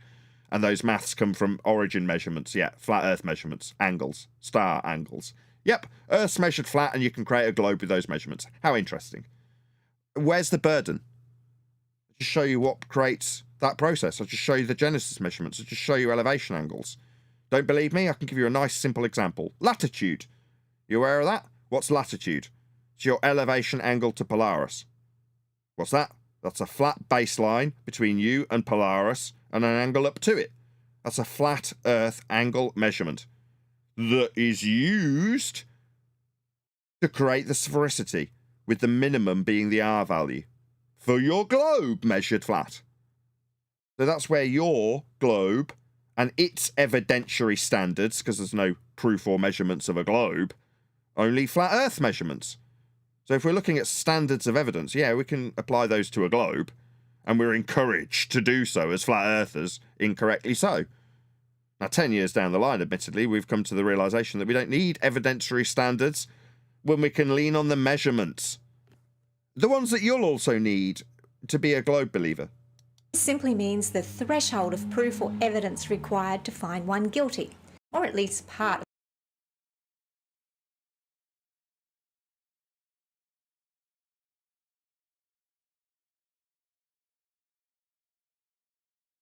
And those maths come from origin measurements. Yeah, flat Earth measurements, angles, star angles. Yep, Earth's measured flat and you can create a globe with those measurements. How interesting. Where's the burden? I'll just show you what creates that process. I'll just show you the Genesis measurements. I'll just show you elevation angles. Don't believe me? I can give you a nice simple example. Latitude. You aware of that? What's latitude? It's your elevation angle to Polaris. What's that? That's a flat baseline between you and Polaris and an angle up to it. That's a flat Earth angle measurement that is used to create the sphericity, with the minimum being the R value for your globe measured flat. So that's where your globe and its evidentiary standards, because there's no proof or measurements of a globe, only flat Earth measurements. So if we're looking at standards of evidence, yeah, we can apply those to a globe, and we're encouraged to do so as flat earthers, incorrectly so. Now, 10 years down the line, admittedly, we've come to the realization that we don't need evidentiary standards when we can lean on the measurements. The ones that you'll also need to be a globe believer. This simply means the threshold of proof or evidence required to find one guilty, or at least part of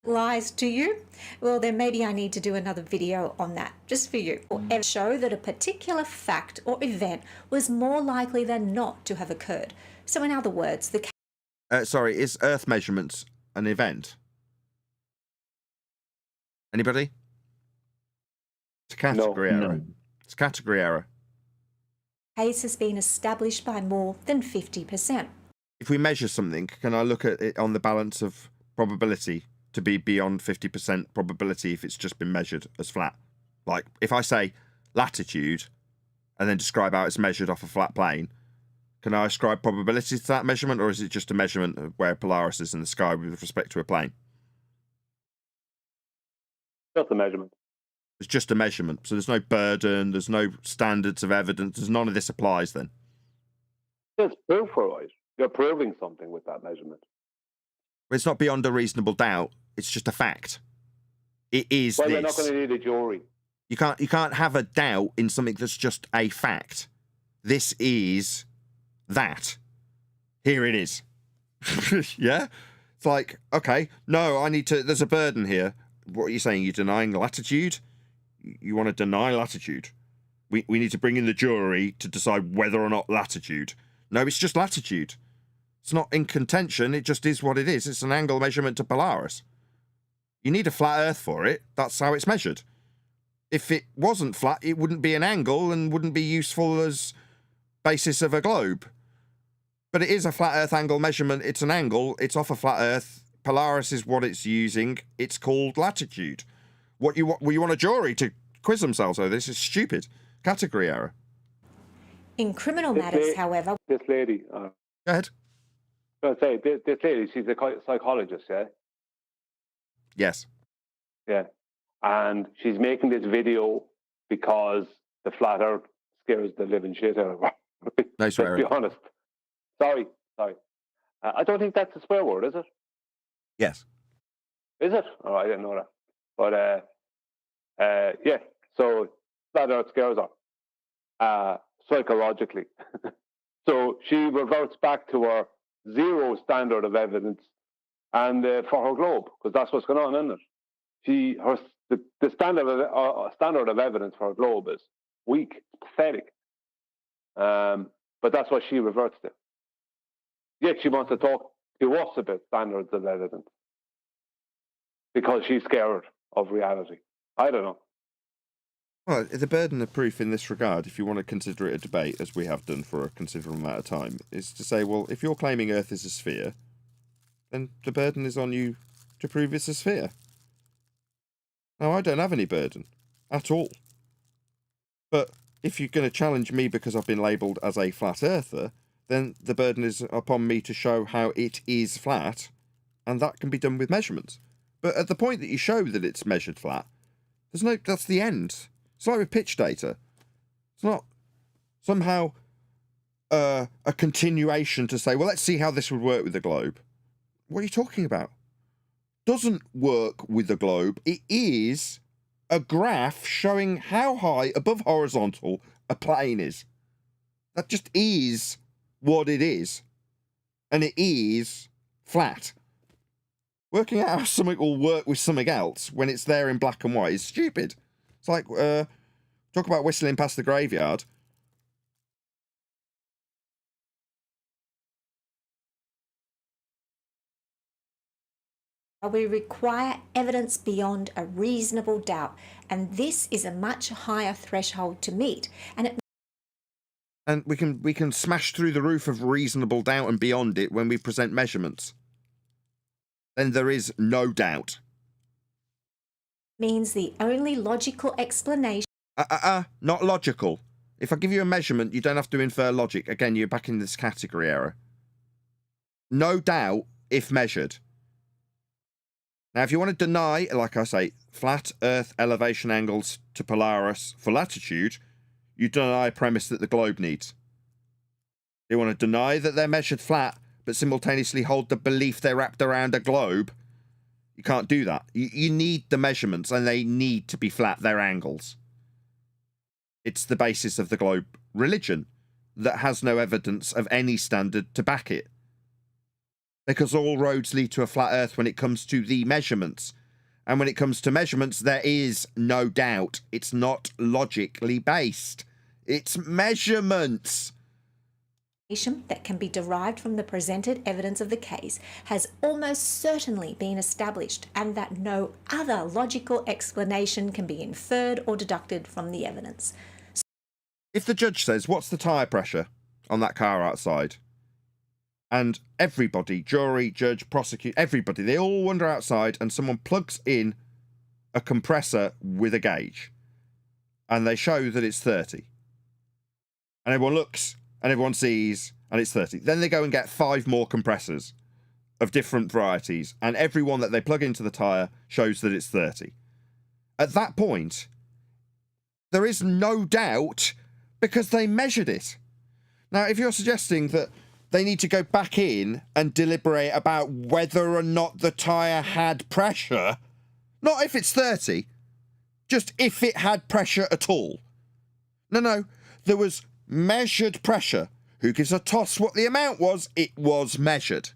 lies to you, well, then maybe I need to do another video on that, just for you. Or show that a particular fact or event was more likely than not to have occurred. So in other words, the... Sorry, is Earth measurements an event? Anybody? It's a category error. No. It's a category error. case has been established by more than 50%. If we measure something, can I look at it on the balance of probability to be beyond 50% probability if it's just been measured as flat? Like, if I say latitude and then describe how it's measured off a flat plane, can I ascribe probability to that measurement, or is it just a measurement of where Polaris is in the sky with respect to a plane? Just a measurement. It's just a measurement, so there's no burden, there's no standards of evidence, there's none of this applies then. It's proof for it. You're proving something with that measurement. It's not beyond a reasonable doubt, it's just a fact. It is Well, this. you're not going to need a jury. You can't have a doubt in something that's just a fact. This is that. Here it is. Yeah? It's like, okay, no, there's a burden here. What are you saying? You're denying latitude? You want to deny latitude? We need to bring in the jury to decide whether or not latitude. No, it's just latitude. It's not in contention, it just is what it is. It's an angle measurement to Polaris. You need a flat Earth for it. That's how it's measured. If it wasn't flat, it wouldn't be an angle and wouldn't be useful as basis of a globe. But it is a flat Earth angle measurement. It's an angle. It's off a flat Earth. Polaris is what it's using. It's called latitude. You want a jury to quiz themselves over this? Is stupid. Category error. In criminal matters, however... This lady... Go ahead. I was going to say, this lady, she's a psychologist, yeah? Yes. Yeah. And she's making this video because the flat Earth scares the living shit out of her. Nice. Let's be honest. Sorry. I don't think that's a swear word, is it? Yes. Is it? Oh, I didn't know that. But, yeah. So, flat Earth scares her. Psychologically. So, she reverts back to her zero standard of evidence and for her globe, because that's what's going on, isn't it? The standard of evidence for her globe is weak, pathetic. But that's what she reverts to. Yet she wants to talk to us about standards of evidence because she's scared of reality. I don't know. Well, the burden of proof in this regard, if you want to consider it a debate, as we have done for a considerable amount of time, is to say, well, if you're claiming Earth is a sphere, then the burden is on you to prove it's a sphere. Now, I don't have any burden at all. But if you're going to challenge me because I've been labelled as a flat earther, then the burden is upon me to show how it is flat, and that can be done with measurements. But at the point that you show that it's measured flat, that's the end. It's like with pitch data. It's not somehow a continuation to say, well, let's see how this would work with the globe. What are you talking about? doesn't work with the globe. It is a graph showing how high above horizontal a plane is. That just is what it is. And it is flat. Working out how something will work with something else when it's there in black and white is stupid. It's like, talk about whistling past the graveyard. We require evidence beyond a reasonable doubt, and this is a much higher threshold to meet. And we can smash through the roof of reasonable doubt and beyond it when we present measurements. Then there is no doubt. Means the only logical explanation. Not logical. If I give you a measurement, you don't have to infer logic. Again, you're back in this category error. No doubt if measured. Now, if you want to deny, like I say, flat Earth elevation angles to Polaris for latitude, you deny a premise that the globe needs. You want to deny that they're measured flat, but simultaneously hold the belief they're wrapped around a globe. You can't do that. You need the measurements, and they need to be flat, their angles. It's the basis of the globe religion that has no evidence of any standard to back it. Because all roads lead to a flat Earth when it comes to the measurements. And when it comes to measurements, there is no doubt. It's not logically based. It's measurements. That can be derived from the presented evidence of the case has almost certainly been established, and that no other logical explanation can be inferred or deducted from the evidence. If the judge says, what's the tyre pressure on that car outside? And everybody, jury, judge, prosecutor, everybody, they all wander outside and someone plugs in a compressor with a gauge. And they show that it's 30. And everyone looks and everyone sees and it's 30. Then they go and get 5 more compressors of different varieties. And every one that they plug into the tyre shows that it's 30. At that point, there is no doubt because they measured it. Now, if you're suggesting that they need to go back in and deliberate about whether or not the tyre had pressure. Not if it's 30, just if it had pressure at all. No, there was measured pressure. Who gives a toss what the amount was? It was measured.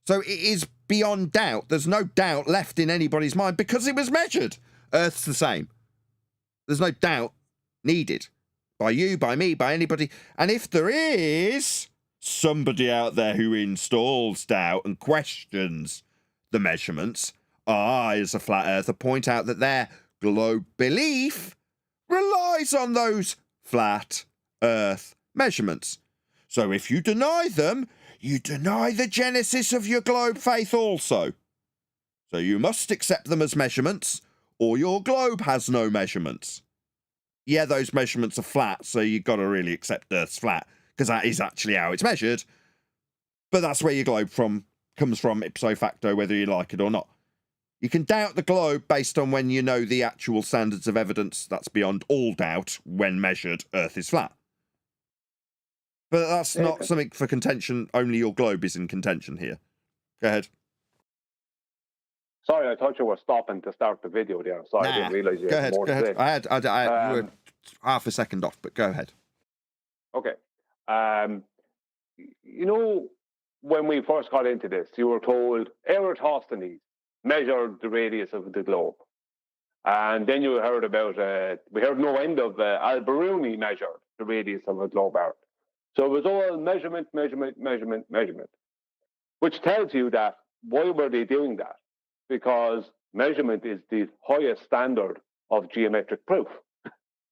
So it is beyond doubt. There's no doubt left in anybody's mind because it was measured. Earth's the same. There's no doubt needed by you, by me, by anybody. And if there is somebody out there who installs doubt and questions the measurements, I, as a flat earther, point out that their globe belief relies on those flat earth measurements. So if you deny them, you deny the genesis of your globe faith also. So you must accept them as measurements, or your globe has no measurements. Yeah, those measurements are flat, so you've got to really accept Earth's flat, because that is actually how it's measured. But that's where your globe comes from ipso facto, whether you like it or not. You can doubt the globe based on when you know the actual standards of evidence. That's beyond all doubt. When measured, Earth is flat. But that's not something for contention. Only your globe is in contention here. Go ahead. Sorry, I thought you were stopping to start the video there. Sorry, I didn't realise you had more to say. I had you were half a second off, but go ahead. Okay. You know, when we first got into this, you were told Eratosthenes measured the radius of the globe. And then you heard about, we heard no end of Al-Biruni measured the radius of a globe Earth. So it was all measurement, which tells you that why were they doing that? Because measurement is the highest standard of geometric proof,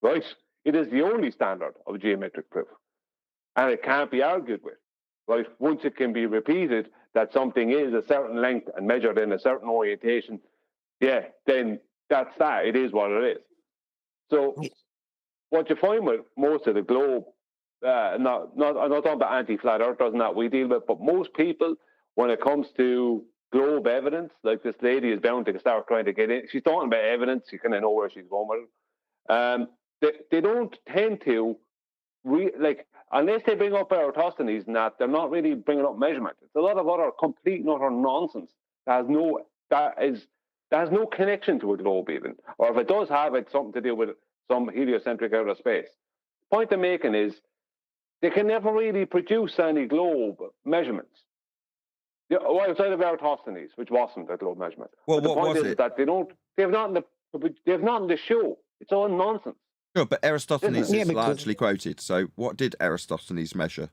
right? It is the only standard of geometric proof. And it can't be argued with, right? Once it can be repeated that something is a certain length and measured in a certain orientation, yeah, then that's that. It is what it is. So what you find with most of the globe, I'm not talking about anti-flat earthers and that we deal with, but most people, when it comes to globe evidence, like this lady is bound to start trying to get in. She's talking about evidence. You kind of know where she's going with it. They don't tend to, unless they bring up Eratosthenes and that, they're not really bringing up measurement. It's a lot of other complete and utter nonsense that has no that has no connection to a globe even. Or if it does have, it's something to do with some heliocentric outer space. The point I'm making is they can never really produce any globe measurements. Outside of Eratosthenes, which wasn't a globe measurement. Well, but the what point was is it? that they have nothing to show. It's all nonsense. Sure, but Aristophanes Yeah, is because- largely quoted. So what did Aristophanes measure?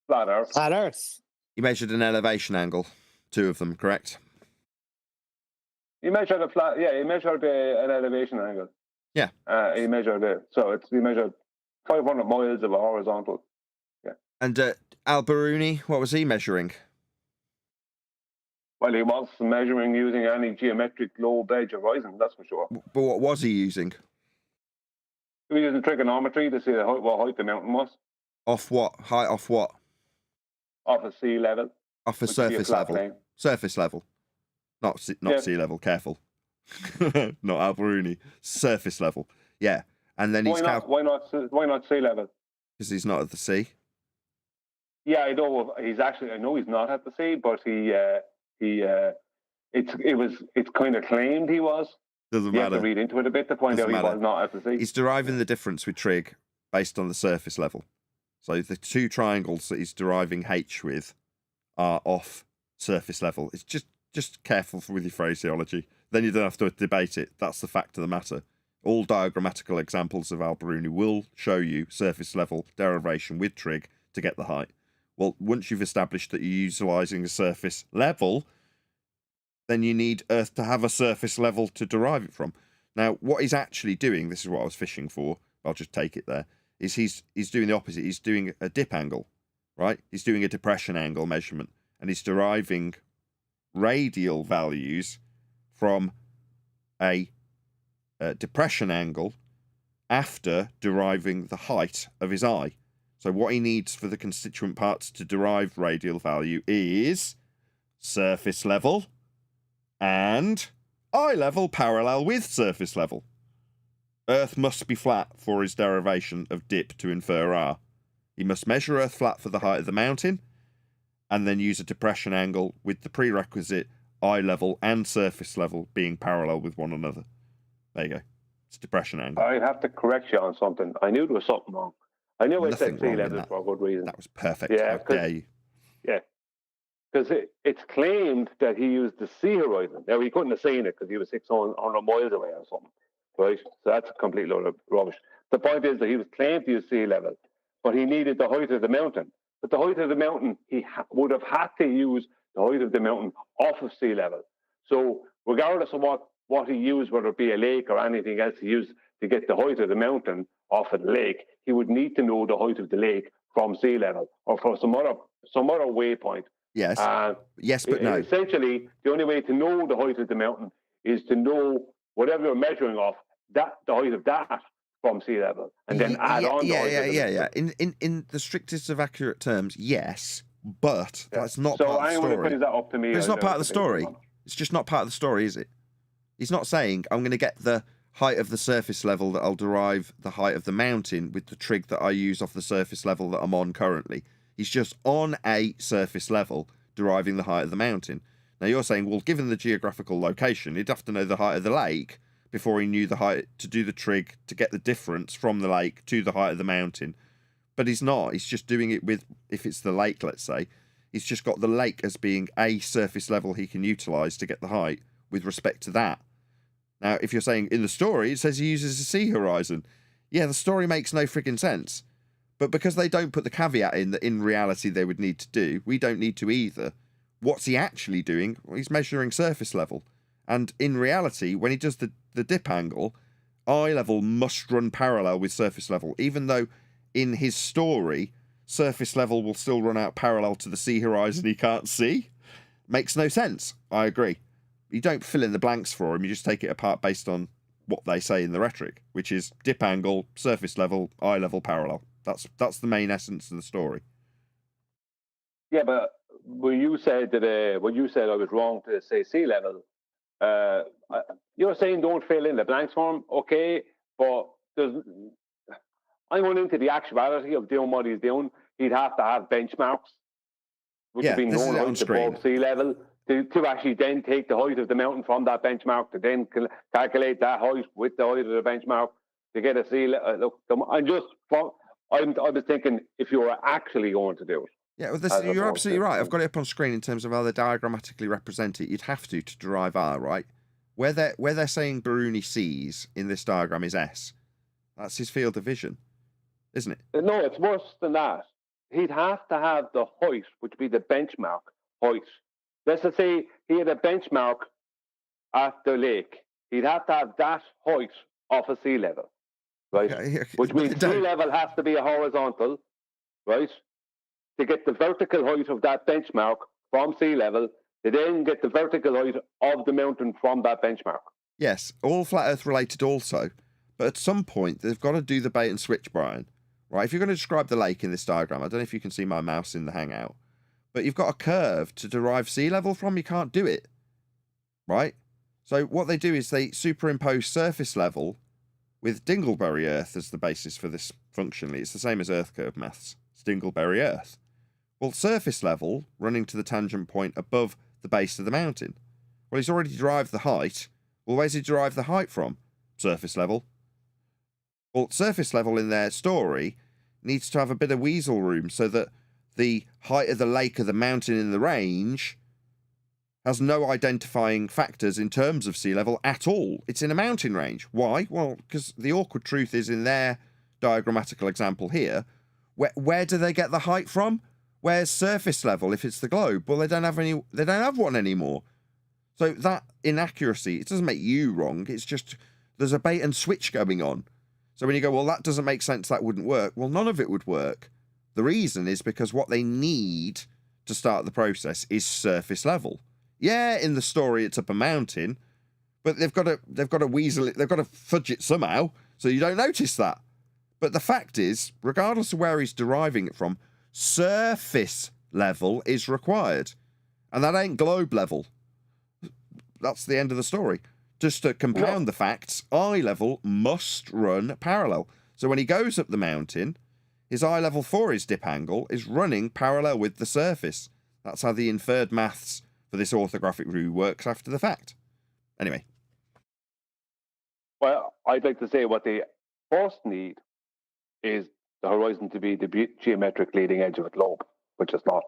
Flat Earth. Flat Earth. He measured an elevation angle, 2 of them, correct? He measured a flat. Yeah, he measured an elevation angle. Yeah. He measured it. So he measured 500 miles of a horizontal. Yeah. And Al-Biruni, what was he measuring? Well, he was measuring using any geometric globe edge horizon, that's for sure. But what was he using? He was using trigonometry to see what height the mountain was. Off what? Height off what? Off of sea level. Off a which would be surface flat level. plane. Surface level. Not Yeah. sea level, careful. Not Al-Biruni. Surface level. Yeah. And then Why not sea level? because he's not at the sea. Yeah, I know. I know he's not at the sea, but it's kind of claimed he was. Doesn't You have matter. to read into it a bit to find out Doesn't he matter. was not at the sea. He's deriving the difference with trig based on the surface level. So the 2 triangles that he's deriving h with are off surface level. It's just careful with your phraseology. Then you don't have to debate it. That's the fact of the matter. All diagrammatical examples of Al-Biruni will show you surface level derivation with trig to get the height. Well, once you've established that you're utilising a surface level, then you need Earth to have a surface level to derive it from. Now, what he's actually doing, this is what I was fishing for, I'll just take it there, is he's doing the opposite. He's doing a dip angle, right? He's doing a depression angle measurement, and he's deriving radial values from a depression angle after deriving the height of his eye. So what he needs for the constituent parts to derive radial value is surface level and eye level parallel with surface level. Earth must be flat for his derivation of dip to infer R. He must measure Earth flat for the height of the mountain and then use a depression angle with the prerequisite eye level and surface level being parallel with one another. There you go. It's a depression angle. I have to correct you on something. I knew there was something wrong. I knew Nothing I said sea wrong in level that. for a good reason. That was perfect. Yeah, How dare you? Yeah. Because it's claimed that he used the sea horizon. Now, he couldn't have seen it because he was 600 miles away or something. Right? So that's a complete load of rubbish. The point is that he was claimed to use sea level, but he needed the height of the mountain. But the height of the mountain, he would have had to use the height of the mountain off of sea level. So regardless of what he used, whether it be a lake or anything else he used to get the height of the mountain off of the lake, he would need to know the height of the lake from sea level or from some other waypoint. Yes. Yes, but no. Essentially, the only way to know the height of the mountain is to know whatever you're measuring off, the height of that from sea level, and then add on the height of the mountain. In the strictest of accurate terms, yes, but that's not So part of the anyone who story. brings that up to me, It's not part of the story. It's just not part of the story, is it? He's not saying, I'm going to get the height of the surface level that I'll derive the height of the mountain with the trig that I use off the surface level that I'm on currently. He's just on a surface level deriving the height of the mountain. Now you're saying, well, given the geographical location, he'd have to know the height of the lake before he knew the height to do the trig to get the difference from the lake to the height of the mountain. But he's not. He's just doing it with, if it's the lake, let's say, he's just got the lake as being a surface level he can utilise to get the height with respect to that. Now, if you're saying in the story, it says he uses a sea horizon. Yeah, the story makes no frigging sense. But because they don't put the caveat in that in reality they would need to do, we don't need to either. What's he actually doing? Well, he's measuring surface level. And in reality, when he does the dip angle, eye level must run parallel with surface level, even though in his story, surface level will still run out parallel to the sea horizon he can't see. Makes no sense. I agree. You don't fill in the blanks for him, you just take it apart based on what they say in the rhetoric, which is dip angle, surface level, eye level parallel. That's the main essence of the story. Yeah, but when you said I was wrong to say sea level, you're saying don't fill in the blanks for him, okay? But I'm going into the actuality of doing what he's doing. He'd have to have benchmarks, which have been known above sea level. to actually then take the height of the mountain from that benchmark, to then calculate that height with the height of the benchmark to get a sea level. Look, I was thinking if you were actually going to do it. Yeah, well, you're absolutely right. I've got it up on screen in terms of how they diagrammatically represent it. You'd have to derive R, right? Where they're saying Biruni sees in this diagram is S. That's his field of vision, isn't it? No, it's worse than that. He'd have to have the height, which would be the benchmark height. Let's just say he had a benchmark at the lake. He'd have to have that height off a sea level, right? Okay. Which means sea level has to be a horizontal, right? To get the vertical height of that benchmark from sea level, to then get the vertical height of the mountain from that benchmark. Yes, all flat Earth related also. But at some point, they've got to do the bait and switch, Brian. Right? If you're going to describe the lake in this diagram, I don't know if you can see my mouse in the Hangout, but you've got a curve to derive sea level from. You can't do it. Right? So what they do is they superimpose surface level with Dingleberry Earth as the basis for this functionally. It's the same as Earth curve maths. It's Dingleberry Earth. Well, surface level running to the tangent point above the base of the mountain. Well, he's already derived the height. Well, where's he derived the height from? Surface level. Well, surface level in their story needs to have a bit of weasel room so that the height of the lake or the mountain in the range has no identifying factors in terms of sea level at all. It's in a mountain range. Why? Well, because the awkward truth is in their diagrammatical example here, where do they get the height from? Where's surface level if it's the globe? Well, they don't have one anymore. So that inaccuracy, it doesn't make you wrong. It's just there's a bait and switch going on. So when you go, well, that doesn't make sense, that wouldn't work. Well, none of it would work. The reason is because what they need to start the process is surface level. Yeah, in the story it's up a mountain, but they've got to weasel it, they've got to fudge it somehow, so you don't notice that. But the fact is, regardless of where he's deriving it from, surface level is required. And that ain't globe level. That's the end of the story. Just to compound the facts, eye level must run parallel. So when he goes up the mountain, his eye level for his dip angle is running parallel with the surface. That's how the inferred maths for this orthographic rule works after the fact. Anyway. Well, I'd like to say what they first need is the horizon to be the geometric leading edge of a globe, which is not.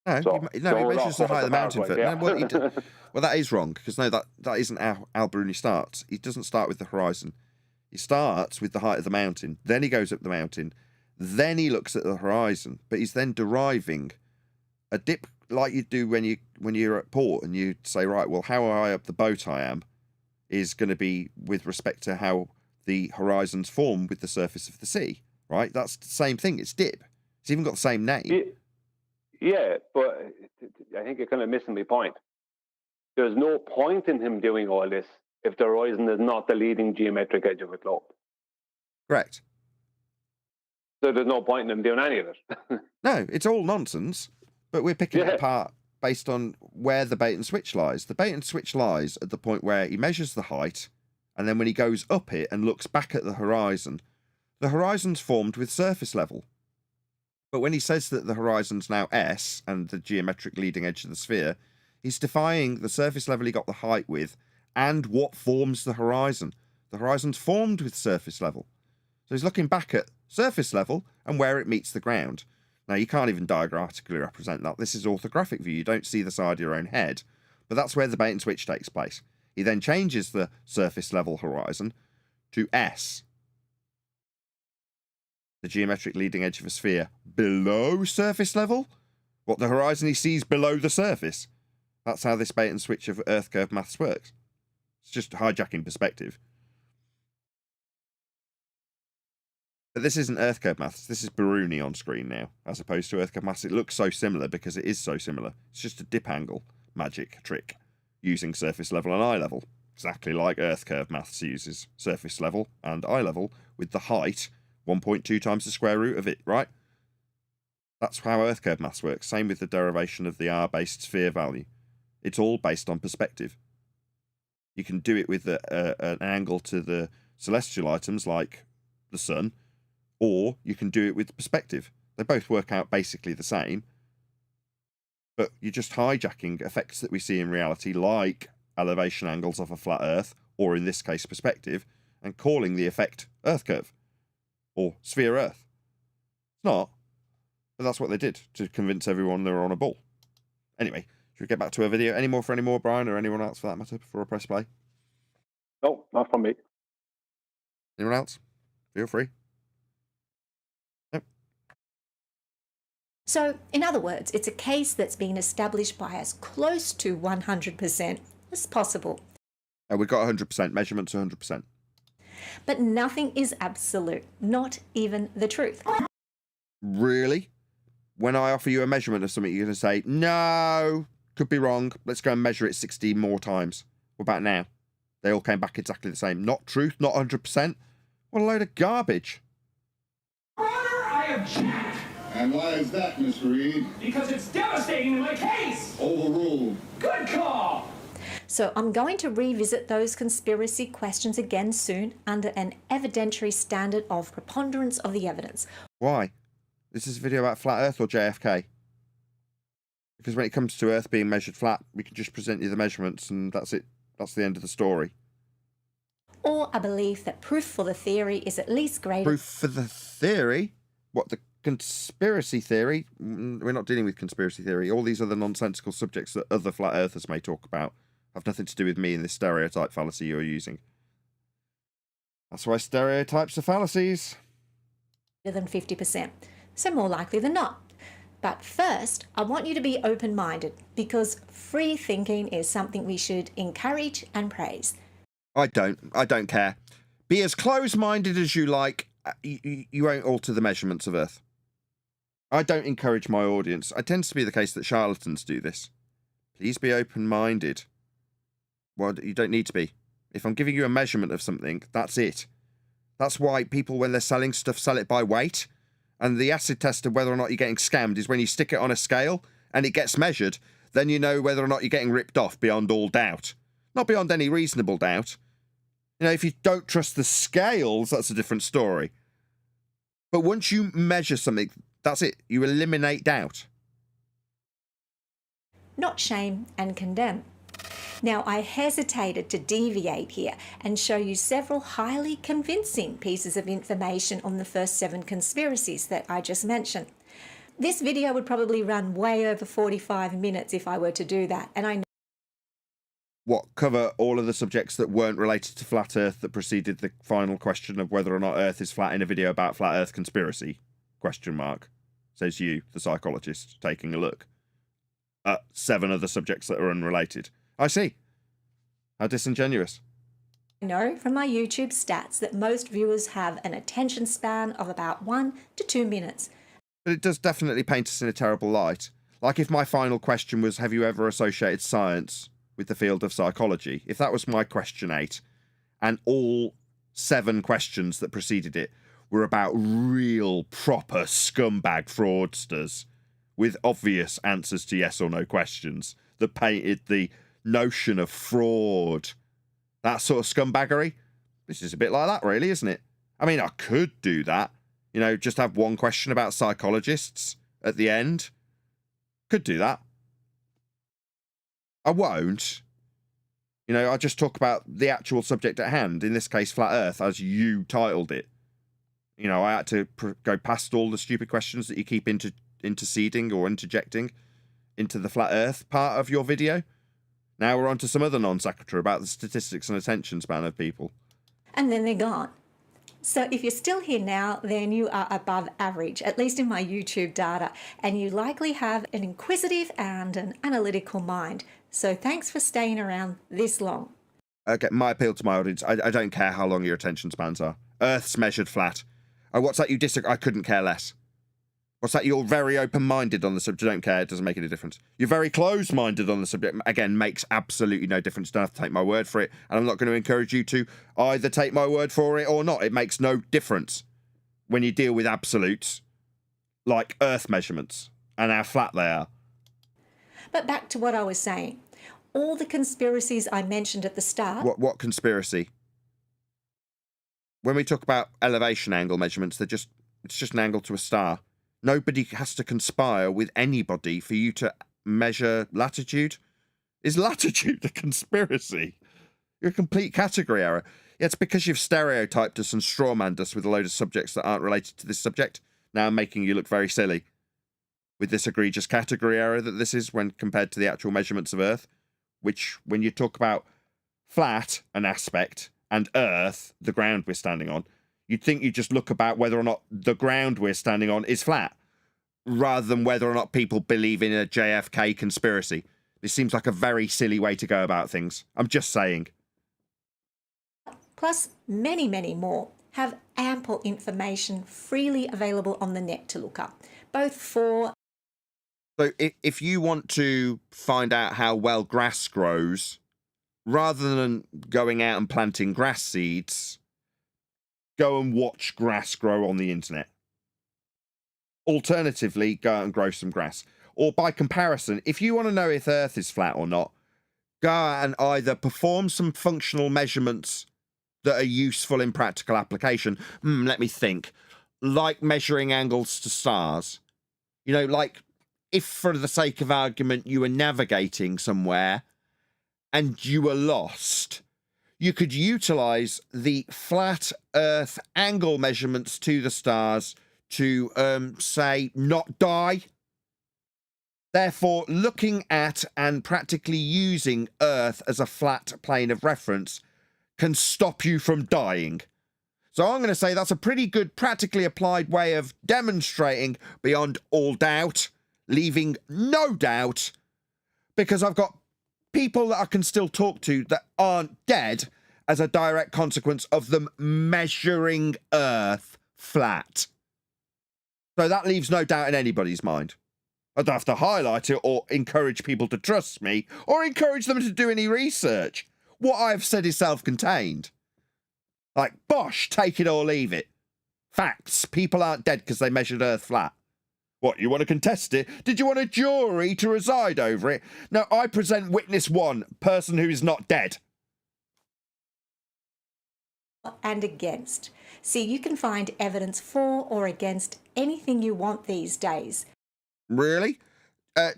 No, so, he measures the height of the mountain. Right, yeah. Well, that is wrong, because no, that isn't how Al Biruni starts. He doesn't start with the horizon. He starts with the height of the mountain. Then he goes up the mountain. Then he looks at the horizon. But he's then deriving a dip like you do when you're at port and you say, right, well, how high up the boat I am is going to be with respect to how the horizons form with the surface of the sea. Right? That's the same thing. It's dip. It's even got the same name. Yeah, but I think you're kind of missing my point. There's no point in him doing all this if the horizon is not the leading geometric edge of a globe. Correct. So there's no point in him doing any of it. No, it's all nonsense, but we're picking it apart based on where the bait and switch lies. The bait and switch lies at the point where he measures the height, and then when he goes up it and looks back at the horizon's formed with surface level. But when he says that the horizon's now S and the geometric leading edge of the sphere, he's defying the surface level he got the height with and what forms the horizon. The horizon's formed with surface level. So he's looking back at surface level and where it meets the ground. Now, you can't even diagrammatically represent that. This is orthographic view. You don't see the side of your own head. But that's where the bait and switch takes place. He then changes the surface level horizon to S. The geometric leading edge of a sphere below surface level? What, the horizon he sees below the surface? That's how this bait and switch of Earth curve maths works. It's just hijacking perspective. But this isn't Earth curve maths. This is Biruni on screen now, as opposed to Earth curve maths. It looks so similar because it is so similar. It's just a dip angle magic trick using surface level and eye level. Exactly like Earth curve maths uses surface level and eye level with the height 1.2 times the square root of it, right? That's how Earth curve maths works. Same with the derivation of the R-based sphere value. It's all based on perspective. You can do it with an angle to the celestial items like the sun, or you can do it with perspective. They both work out basically the same. But you're just hijacking effects that we see in reality, like elevation angles of a flat Earth, or in this case, perspective, and calling the effect Earth curve or sphere Earth. It's not, but that's what they did to convince everyone they were on a ball. Anyway, should we get back to a video? Any more, Brian, or anyone else for that matter, before I press play? No, not from me. Anyone else? Feel free. Nope. So, in other words, it's a case that's been established by as close to 100% as possible. We've got 100%, measurements 100%. But nothing is absolute, not even the truth. Really? When I offer you a measurement of something, you're going to say, no, could be wrong. Let's go and measure it 60 more times. What about now? They all came back exactly the same. Not truth, not 100%. What a load of garbage. Your Honor, I object. And why is that, Miss Reed? Because it's devastating to my case. Overruled. Good call. So I'm going to revisit those conspiracy questions again soon under an evidentiary standard of preponderance of the evidence. Why? This is a video about flat Earth or JFK? Because when it comes to Earth being measured flat, we can just present you the measurements and that's it. That's the end of the story. Or a belief that proof for the theory is at least greater. Proof for the theory? What, the conspiracy theory? We're not dealing with conspiracy theory. All these other nonsensical subjects that other flat earthers may talk about have nothing to do with me and this stereotype fallacy you're using. That's why stereotypes are fallacies. Than 50%, so more likely than not. But first, I want you to be open-minded because free thinking is something we should encourage and praise. I don't care. Be as close-minded as you like. You won't alter the measurements of Earth. I don't encourage my audience. It tends to be the case that charlatans do this. Please be open-minded. Well, you don't need to be. If I'm giving you a measurement of something, that's it. That's why people, when they're selling stuff, sell it by weight. And the acid test of whether or not you're getting scammed is when you stick it on a scale and it gets measured, then you know whether or not you're getting ripped off beyond all doubt. Not beyond any reasonable doubt. You know, if you don't trust the scales, that's a different story. But once you measure something, that's it. You eliminate doubt. Not shame and condemn. Now, I hesitated to deviate here and show you several highly convincing pieces of information on the first 7 conspiracies that I just mentioned. This video would probably run way over 45 minutes if I were to do that, and I know. What, cover all of the subjects that weren't related to flat Earth that preceded the final question of whether or not Earth is flat in a video about flat Earth conspiracy? Question mark. Says you, the psychologist, taking a look at 7 other subjects that are unrelated. I see. How disingenuous. I know from my YouTube stats that most viewers have an attention span of about 1 to 2 minutes. But it does definitely paint us in a terrible light. Like if my final question was, have you ever associated science with the field of psychology? If that was my question 8, and all 7 questions that preceded it were about real, proper scumbag fraudsters with obvious answers to yes or no questions that painted the notion of fraud, that sort of scumbaggery, this is a bit like that, really, isn't it? I mean, I could do that. You know, just have one question about psychologists at the end. Could do that. I won't. You know, I just talk about the actual subject at hand, in this case, Flat Earth, as you titled it. You know, I had to go past all the stupid questions that you keep interceding or interjecting into the Flat Earth part of your video. Now we're on to some other non-sequitur about the statistics and attention span of people. And then they're gone. So if you're still here now, then you are above average, at least in my YouTube data, and you likely have an inquisitive and an analytical mind. So thanks for staying around this long. Okay, my appeal to my audience, I don't care how long your attention spans are. Earth's measured flat. Oh, what's that you disagree? I couldn't care less. What's that you're very open-minded on the subject? Don't care, it doesn't make any difference. You're very closed-minded on the subject. Again, makes absolutely no difference. Don't have to take my word for it. And I'm not going to encourage you to either take my word for it or not. It makes no difference when you deal with absolutes like Earth measurements and how flat they are. But back to what I was saying. All the conspiracies I mentioned at the start... What conspiracy? When we talk about elevation angle measurements, it's just an angle to a star. Nobody has to conspire with anybody for you to measure latitude? Is latitude a conspiracy? You're a complete category error. It's because you've stereotyped us and strawmanned us with a load of subjects that aren't related to this subject. Now I'm making you look very silly with this egregious category error that this is when compared to the actual measurements of Earth, which, when you talk about flat, an aspect, and Earth, the ground we're standing on, you'd think you'd just look about whether or not the ground we're standing on is flat, rather than whether or not people believe in a JFK conspiracy. This seems like a very silly way to go about things. I'm just saying. Plus, many, many more have ample information freely available on the net to look up, both for... So if you want to find out how well grass grows, rather than going out and planting grass seeds, go and watch grass grow on the internet. Alternatively, go out and grow some grass. Or by comparison, if you want to know if Earth is flat or not, go out and either perform some functional measurements that are useful in practical application. Let me think. Like measuring angles to stars. You know, like if for the sake of argument you were navigating somewhere and you were lost, you could utilize the flat Earth angle measurements to the stars to, say, not die. Therefore, looking at and practically using Earth as a flat plane of reference can stop you from dying. So I'm going to say that's a pretty good practically applied way of demonstrating beyond all doubt, leaving no doubt, because I've got people that I can still talk to that aren't dead as a direct consequence of them measuring Earth flat. So that leaves no doubt in anybody's mind. I don't have to highlight it or encourage people to trust me or encourage them to do any research. What I've said is self-contained. Like, bosh, take it or leave it. Facts. People aren't dead because they measured Earth flat. What, you want to contest it? Did you want a jury to reside over it? No, I present witness one, person who is not dead. And against. See, you can find evidence for or against anything you want these days. Really?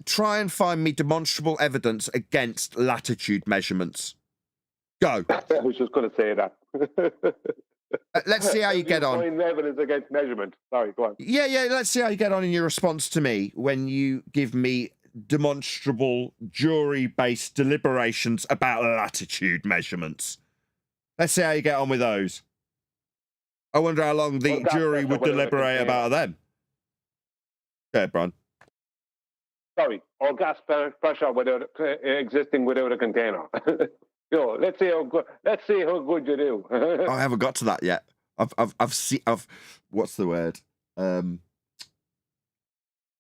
Try and find me demonstrable evidence against latitude measurements. Go. I was just going to say that. Let's see how you get on. Find evidence against measurement. Sorry, go on. Yeah, let's see how you get on in your response to me when you give me demonstrable jury-based deliberations about latitude measurements. Let's see how you get on with those. I wonder how long the jury would deliberate about them. Go ahead, Brian. Sorry, or gas pressure without existing without a container. Let's see how good you do. I haven't got to that yet. I've what's the word?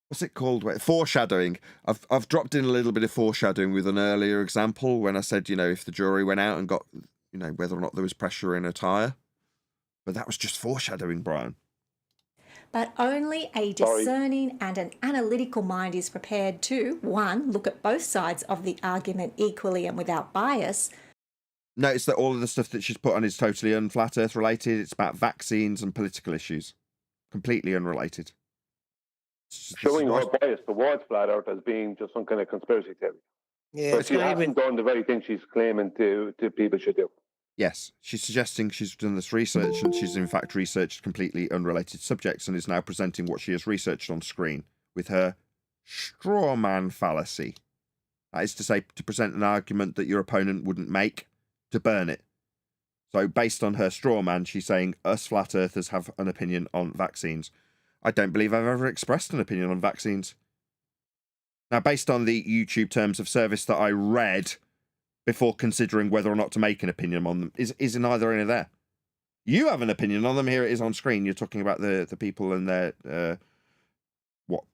What's it called? Foreshadowing. I've dropped in a little bit of foreshadowing with an earlier example when I said, if the jury went out and got, whether or not there was pressure in a tyre. But that was just foreshadowing, Brian. But only a discerning and an analytical mind is prepared to, one, look at both sides of the argument equally and without bias. Notice that all of the stuff that she's put on is totally unflat Earth related. It's about vaccines and political issues. Completely unrelated. Showing her bias towards flat Earth as being just some kind of conspiracy theory. Yeah, but she hasn't done the very thing she's claiming to people should do. Yes, she's suggesting she's done this research and she's in fact researched completely unrelated subjects and is now presenting what she has researched on screen with her straw man fallacy. That is to say, to present an argument that your opponent wouldn't make, to burn it. So based on her straw man, she's saying us flat earthers have an opinion on vaccines. I don't believe I've ever expressed an opinion on vaccines. Now, based on the YouTube terms of service that I read before considering whether or not to make an opinion on them, is neither in there. You have an opinion on them. Here it is on screen. You're talking about the people and their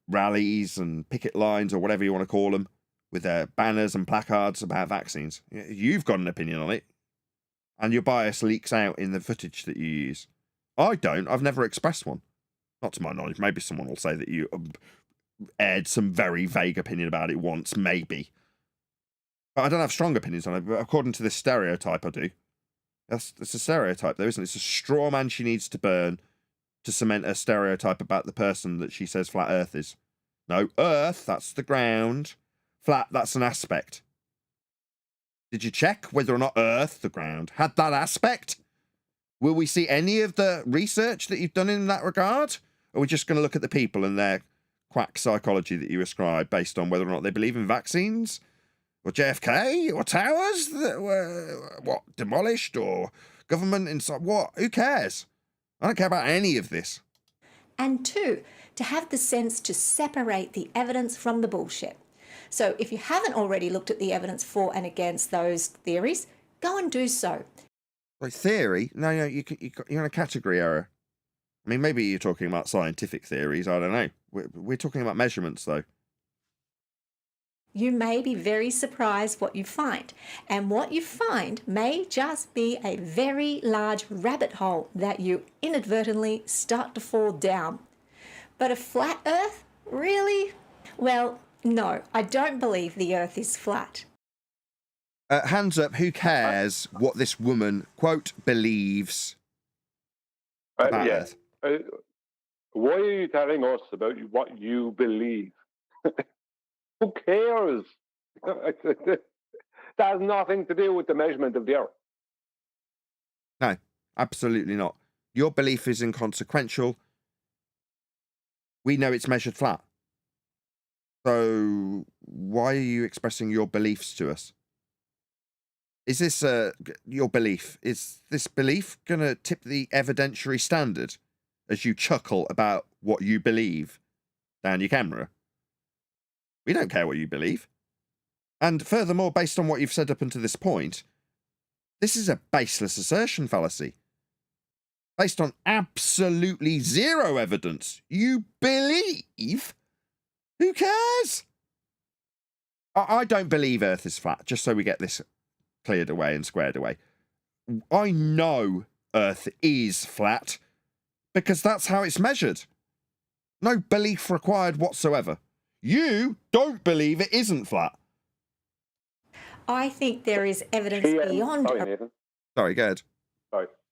rallies and picket lines or whatever you want to call them, with their banners and placards about vaccines. You've got an opinion on it, and your bias leaks out in the footage that you use. I don't. I've never expressed one. Not to my knowledge. Maybe someone will say that you aired some very vague opinion about it once, maybe. But I don't have strong opinions on it, but according to this stereotype, I do. It's a stereotype, though, isn't it? It's a straw man she needs to burn to cement a stereotype about the person that she says flat Earth is. No, Earth, that's the ground. flat, that's an aspect. Did you check whether or not Earth, the ground, had that aspect? Will we see any of the research that you've done in that regard? Or are we just going to look at the people and their quack psychology that you ascribe based on whether or not they believe in vaccines? Or JFK? Or towers that were, demolished? Or government inside? What? Who cares? I don't care about any of this. And 2, to have the sense to separate the evidence from the bullshit. So if you haven't already looked at the evidence for and against those theories, go and do so. Like theory? No, you're in a category error. I mean, maybe you're talking about scientific theories. I don't know. We're talking about measurements, though. You may be very surprised what you find. And what you find may just be a very large rabbit hole that you inadvertently start to fall down. But a flat Earth? Really? Well, no, I don't believe the Earth is flat. Hands up, who cares what this woman, quote, believes about Earth? Why are you telling us about what you believe? Who cares? That has nothing to do with the measurement of the Earth. No, absolutely not. Your belief is inconsequential. We know it's measured flat. So why are you expressing your beliefs to us? Is this your belief? Is this belief going to tip the evidentiary standard as you chuckle about what you believe down your camera? We don't care what you believe. And furthermore, based on what you've said up until this point, this is a baseless assertion fallacy. Based on absolutely zero evidence, you believe? Who cares? I don't believe Earth is flat, just so we get this cleared away and squared away. I know Earth is flat because that's how it's measured. No belief required whatsoever. You don't believe it isn't flat. I think there is evidence beyond... Sorry, Nathan. Sorry, go ahead.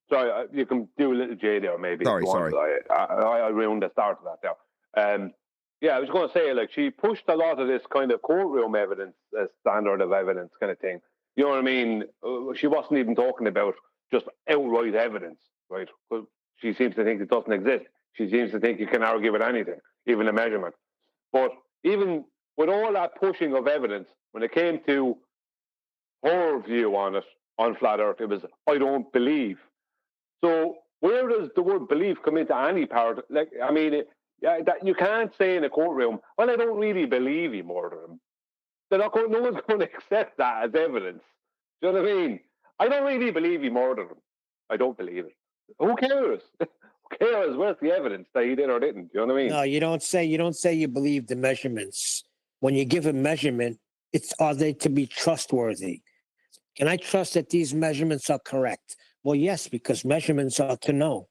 Sorry, you can do a little J there, maybe. Sorry. I ruined the start of that there. Yeah, I was going to say, like, she pushed a lot of this kind of courtroom evidence, standard of evidence kind of thing. You know what I mean? She wasn't even talking about just outright evidence, right? Because she seems to think it doesn't exist. She seems to think you can argue with anything, even a measurement. But even with all that pushing of evidence, when it came to her view on it, on flat Earth, it was, I don't believe. So where does the word belief come into any part? Like, I mean, that you can't say in a courtroom, well, I don't really believe he murdered him. No one's going to accept that as evidence. Do you know what I mean? I don't really believe he murdered him. I don't believe it. Who cares? Who cares? Where's the evidence that he did or didn't? Do you know what I mean? No, you don't say you believe the measurements. When you give a measurement, are they to be trustworthy? Can I trust that these measurements are correct? Well, yes, because measurements are to know.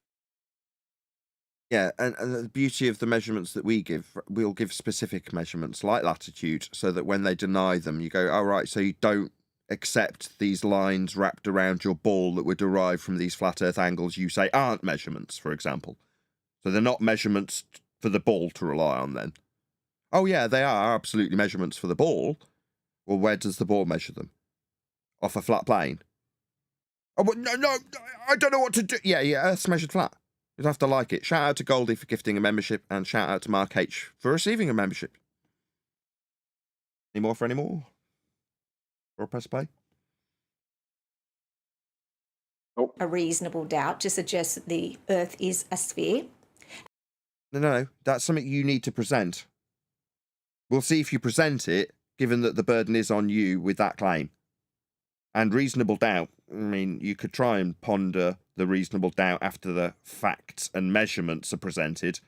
Yeah, and the beauty of the measurements that we give, we'll give specific measurements like latitude, so that when they deny them, you go, oh, right, so you don't accept these lines wrapped around your ball that were derived from these flat Earth angles you say aren't measurements, for example. So they're not measurements for the ball to rely on then. Oh, yeah, they are absolutely measurements for the ball. Well, where does the ball measure them? Off a flat plane? Oh, well, no, I don't know what to do. Yeah, Earth's measured flat. You'd have to like it. Shout out to Goldie for gifting a membership, and shout out to Mark H for receiving a membership. Any more? Or press play? Nope. A reasonable doubt to suggest that the Earth is a sphere. No. That's something you need to present. We'll see if you present it, given that the burden is on you with that claim. And reasonable doubt, I mean, you could try and ponder the reasonable doubt after the facts and measurements are presented.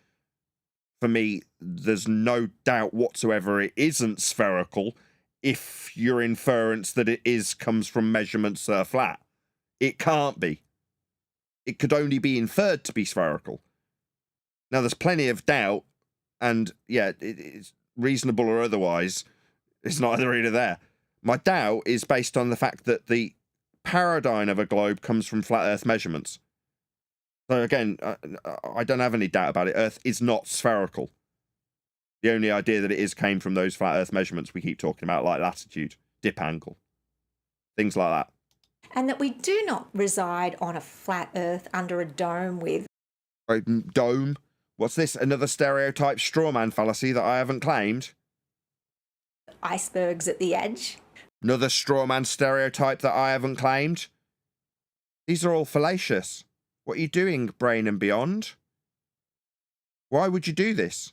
For me, there's no doubt whatsoever it isn't spherical if your inference that it is comes from measurements that are flat. It can't be. It could only be inferred to be spherical. Now, there's plenty of doubt, and yeah, it's reasonable or otherwise, it's neither here nor there. My doubt is based on the fact that the paradigm of a globe comes from flat Earth measurements. So again, I don't have any doubt about it. Earth is not spherical. The only idea that it is came from those flat Earth measurements we keep talking about, like latitude, dip angle, things like that. And that we do not reside on a flat Earth under a dome with Dome? What's this? Another stereotype strawman fallacy that I haven't claimed? icebergs at the edge. Another strawman stereotype that I haven't claimed? These are all fallacious. What are you doing, Brain and Beyond? Why would you do this?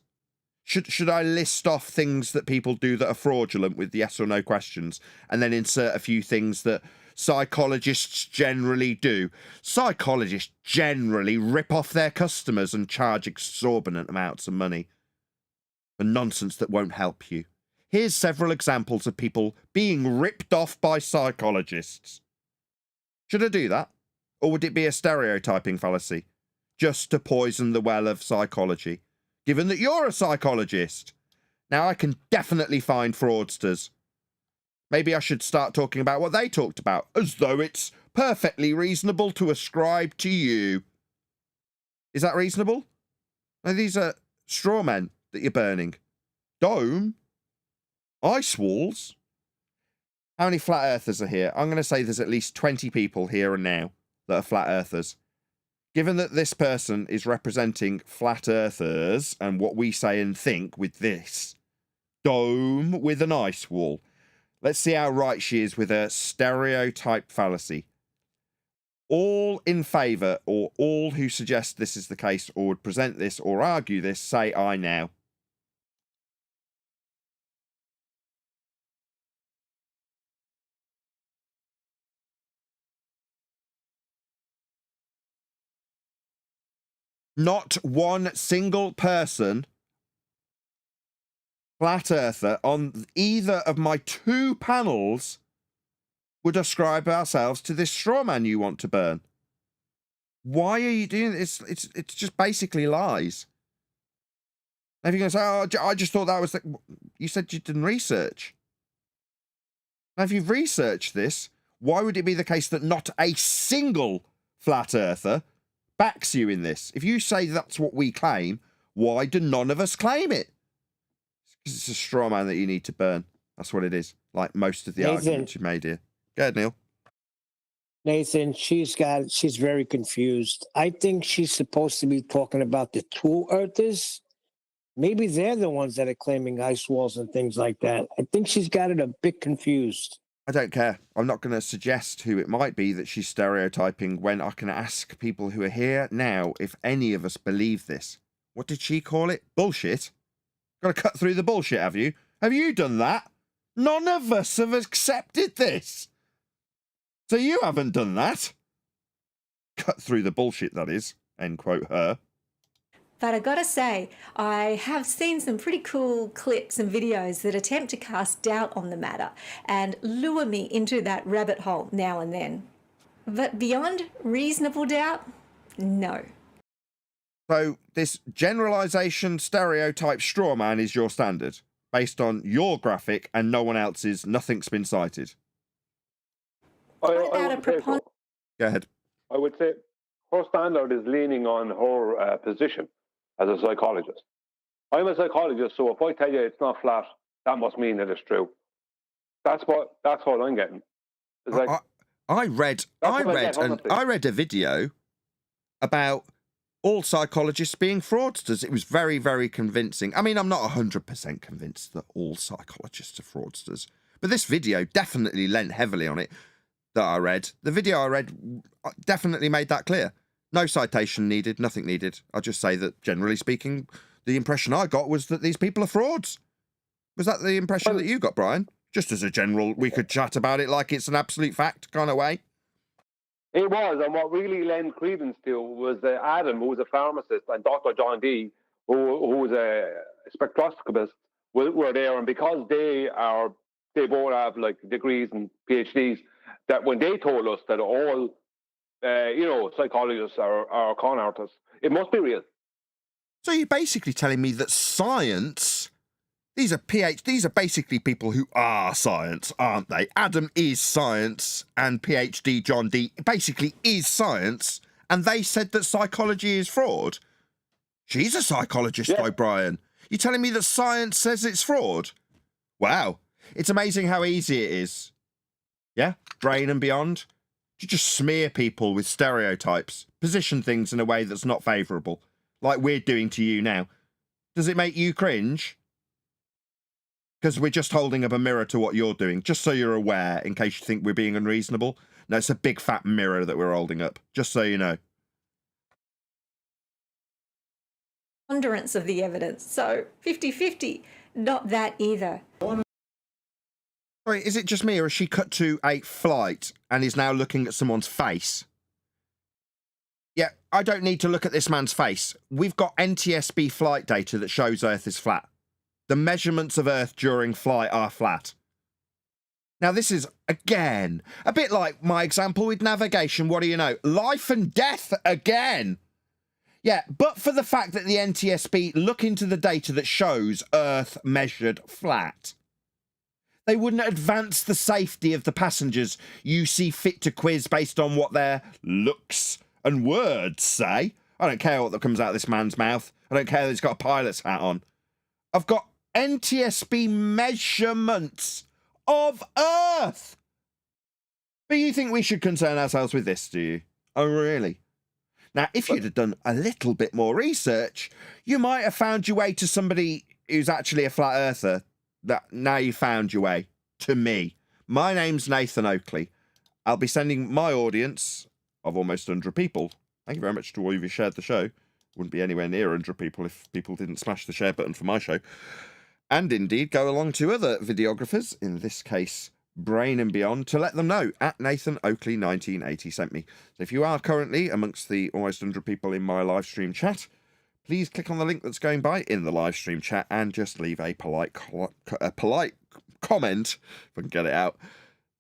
Should I list off things that people do that are fraudulent with yes or no questions, and then insert a few things that psychologists generally do? Psychologists generally rip off their customers and charge exorbitant amounts of money for nonsense that won't help you. Here's several examples of people being ripped off by psychologists. Should I do that? Or would it be a stereotyping fallacy, just to poison the well of psychology, given that you're a psychologist? Now, I can definitely find fraudsters. Maybe I should start talking about what they talked about, as though it's perfectly reasonable to ascribe to you. Is that reasonable? No, these are straw men that you're burning. Dome? Ice walls? How many flat earthers are here? I'm going to say there's at least 20 people here and now that are flat earthers. Given that this person is representing flat earthers and what we say and think with this dome with an ice wall, let's see how right she is with a stereotype fallacy. All in favour, or all who suggest this is the case or would present this or argue this, say aye now. Not one single person, flat earther, on either of my two panels would ascribe ourselves to this straw man you want to burn. Why are you doing this? It's just basically lies. If you're going to say, oh, I just thought that was the... You said you didn't research. Now, if you've researched this, why would it be the case that not a single flat earther backs you in this? If you say that's what we claim, why do none of us claim it? Because it's a straw man that you need to burn. That's what it is. Like most of the arguments you made here. Go ahead, Neil. Nathan, she's very confused. I think she's supposed to be talking about the true earthers. Maybe they're the ones that are claiming ice walls and things like that. I think she's got it a bit confused. I don't care. I'm not going to suggest who it might be that she's stereotyping when I can ask people who are here now if any of us believe this. What did she call it? Bullshit? Got to cut through the bullshit, have you? Have you done that? None of us have accepted this. So you haven't done that. Cut through the bullshit, that is. End quote her. But I gotta say, I have seen some pretty cool clips and videos that attempt to cast doubt on the matter and lure me into that rabbit hole now and then. But beyond reasonable doubt, no. So this generalization stereotype straw man is your standard, based on your graphic and no one else's, nothing's been cited. What about a proponent? Go ahead. I would say her standard is leaning on her position as a psychologist. I'm a psychologist, so if I tell you it's not flat, that must mean that it's true. That's what I'm getting. It's like, I read a video about all psychologists being fraudsters. It was very, very convincing. I mean, I'm not 100% convinced that all psychologists are fraudsters, but this video definitely lent heavily on it that I read. The video I read definitely made that clear. No citation needed, nothing needed. I'll just say that, generally speaking, the impression I got was that these people are frauds. Was that the impression that you got, Brian? Just as a general, we could chat about it like it's an absolute fact kind of way. It was, and what really lent credence to was Adam, who was a pharmacist, and Dr. John Dee, who was a spectroscopist, were there, and because they both have like degrees and PhDs, that when they told us that all psychologists are con artists, it must be real. So you're basically telling me that science, these are basically people who are science, aren't they? Adam is science, and PhD John Dee basically is science, and they said that psychology is fraud. She's a psychologist, though, Brian. You telling me that science says it's fraud? Wow. It's amazing how easy it is. Yeah? Brain and beyond. You just smear people with stereotypes, position things in a way that's not favourable, like we're doing to you now. Does it make you cringe? Because we're just holding up a mirror to what you're doing, just so you're aware, in case you think we're being unreasonable. No, it's a big fat mirror that we're holding up, just so you know. Ponderance of the evidence. So 50-50, not that either. Sorry, is it just me, or has she cut to a flight and is now looking at someone's face? Yeah, I don't need to look at this man's face. We've got NTSB flight data that shows Earth is flat. The measurements of Earth during flight are flat. Now, this is, again, a bit like my example with navigation. What do you know? Life and death again. Yeah, but for the fact that the NTSB look into the data that shows Earth measured flat, they wouldn't advance the safety of the passengers you see fit to quiz based on what their looks and words say. I don't care what that comes out of this man's mouth. I don't care that he's got a pilot's hat on. I've got NTSB measurements of Earth. But you think we should concern ourselves with this, do you? Oh, really? Now, if you'd have done a little bit more research, you might have found your way to somebody who's actually a flat earther. That now you found your way to me. My name's Nathan Oakley. I'll be sending my audience of almost 100 people. Thank you very much to all of you who shared the show. Wouldn't be anywhere near 100 people if people didn't smash the share button for my show. And indeed go along to other videographers, in this case Brain and Beyond, to let them know at Nathan Oakley 1980 sent me. So if you are currently amongst the almost 100 people in my live stream chat, please click on the link that's going by in the live stream chat and just leave a polite comment, if I can get it out,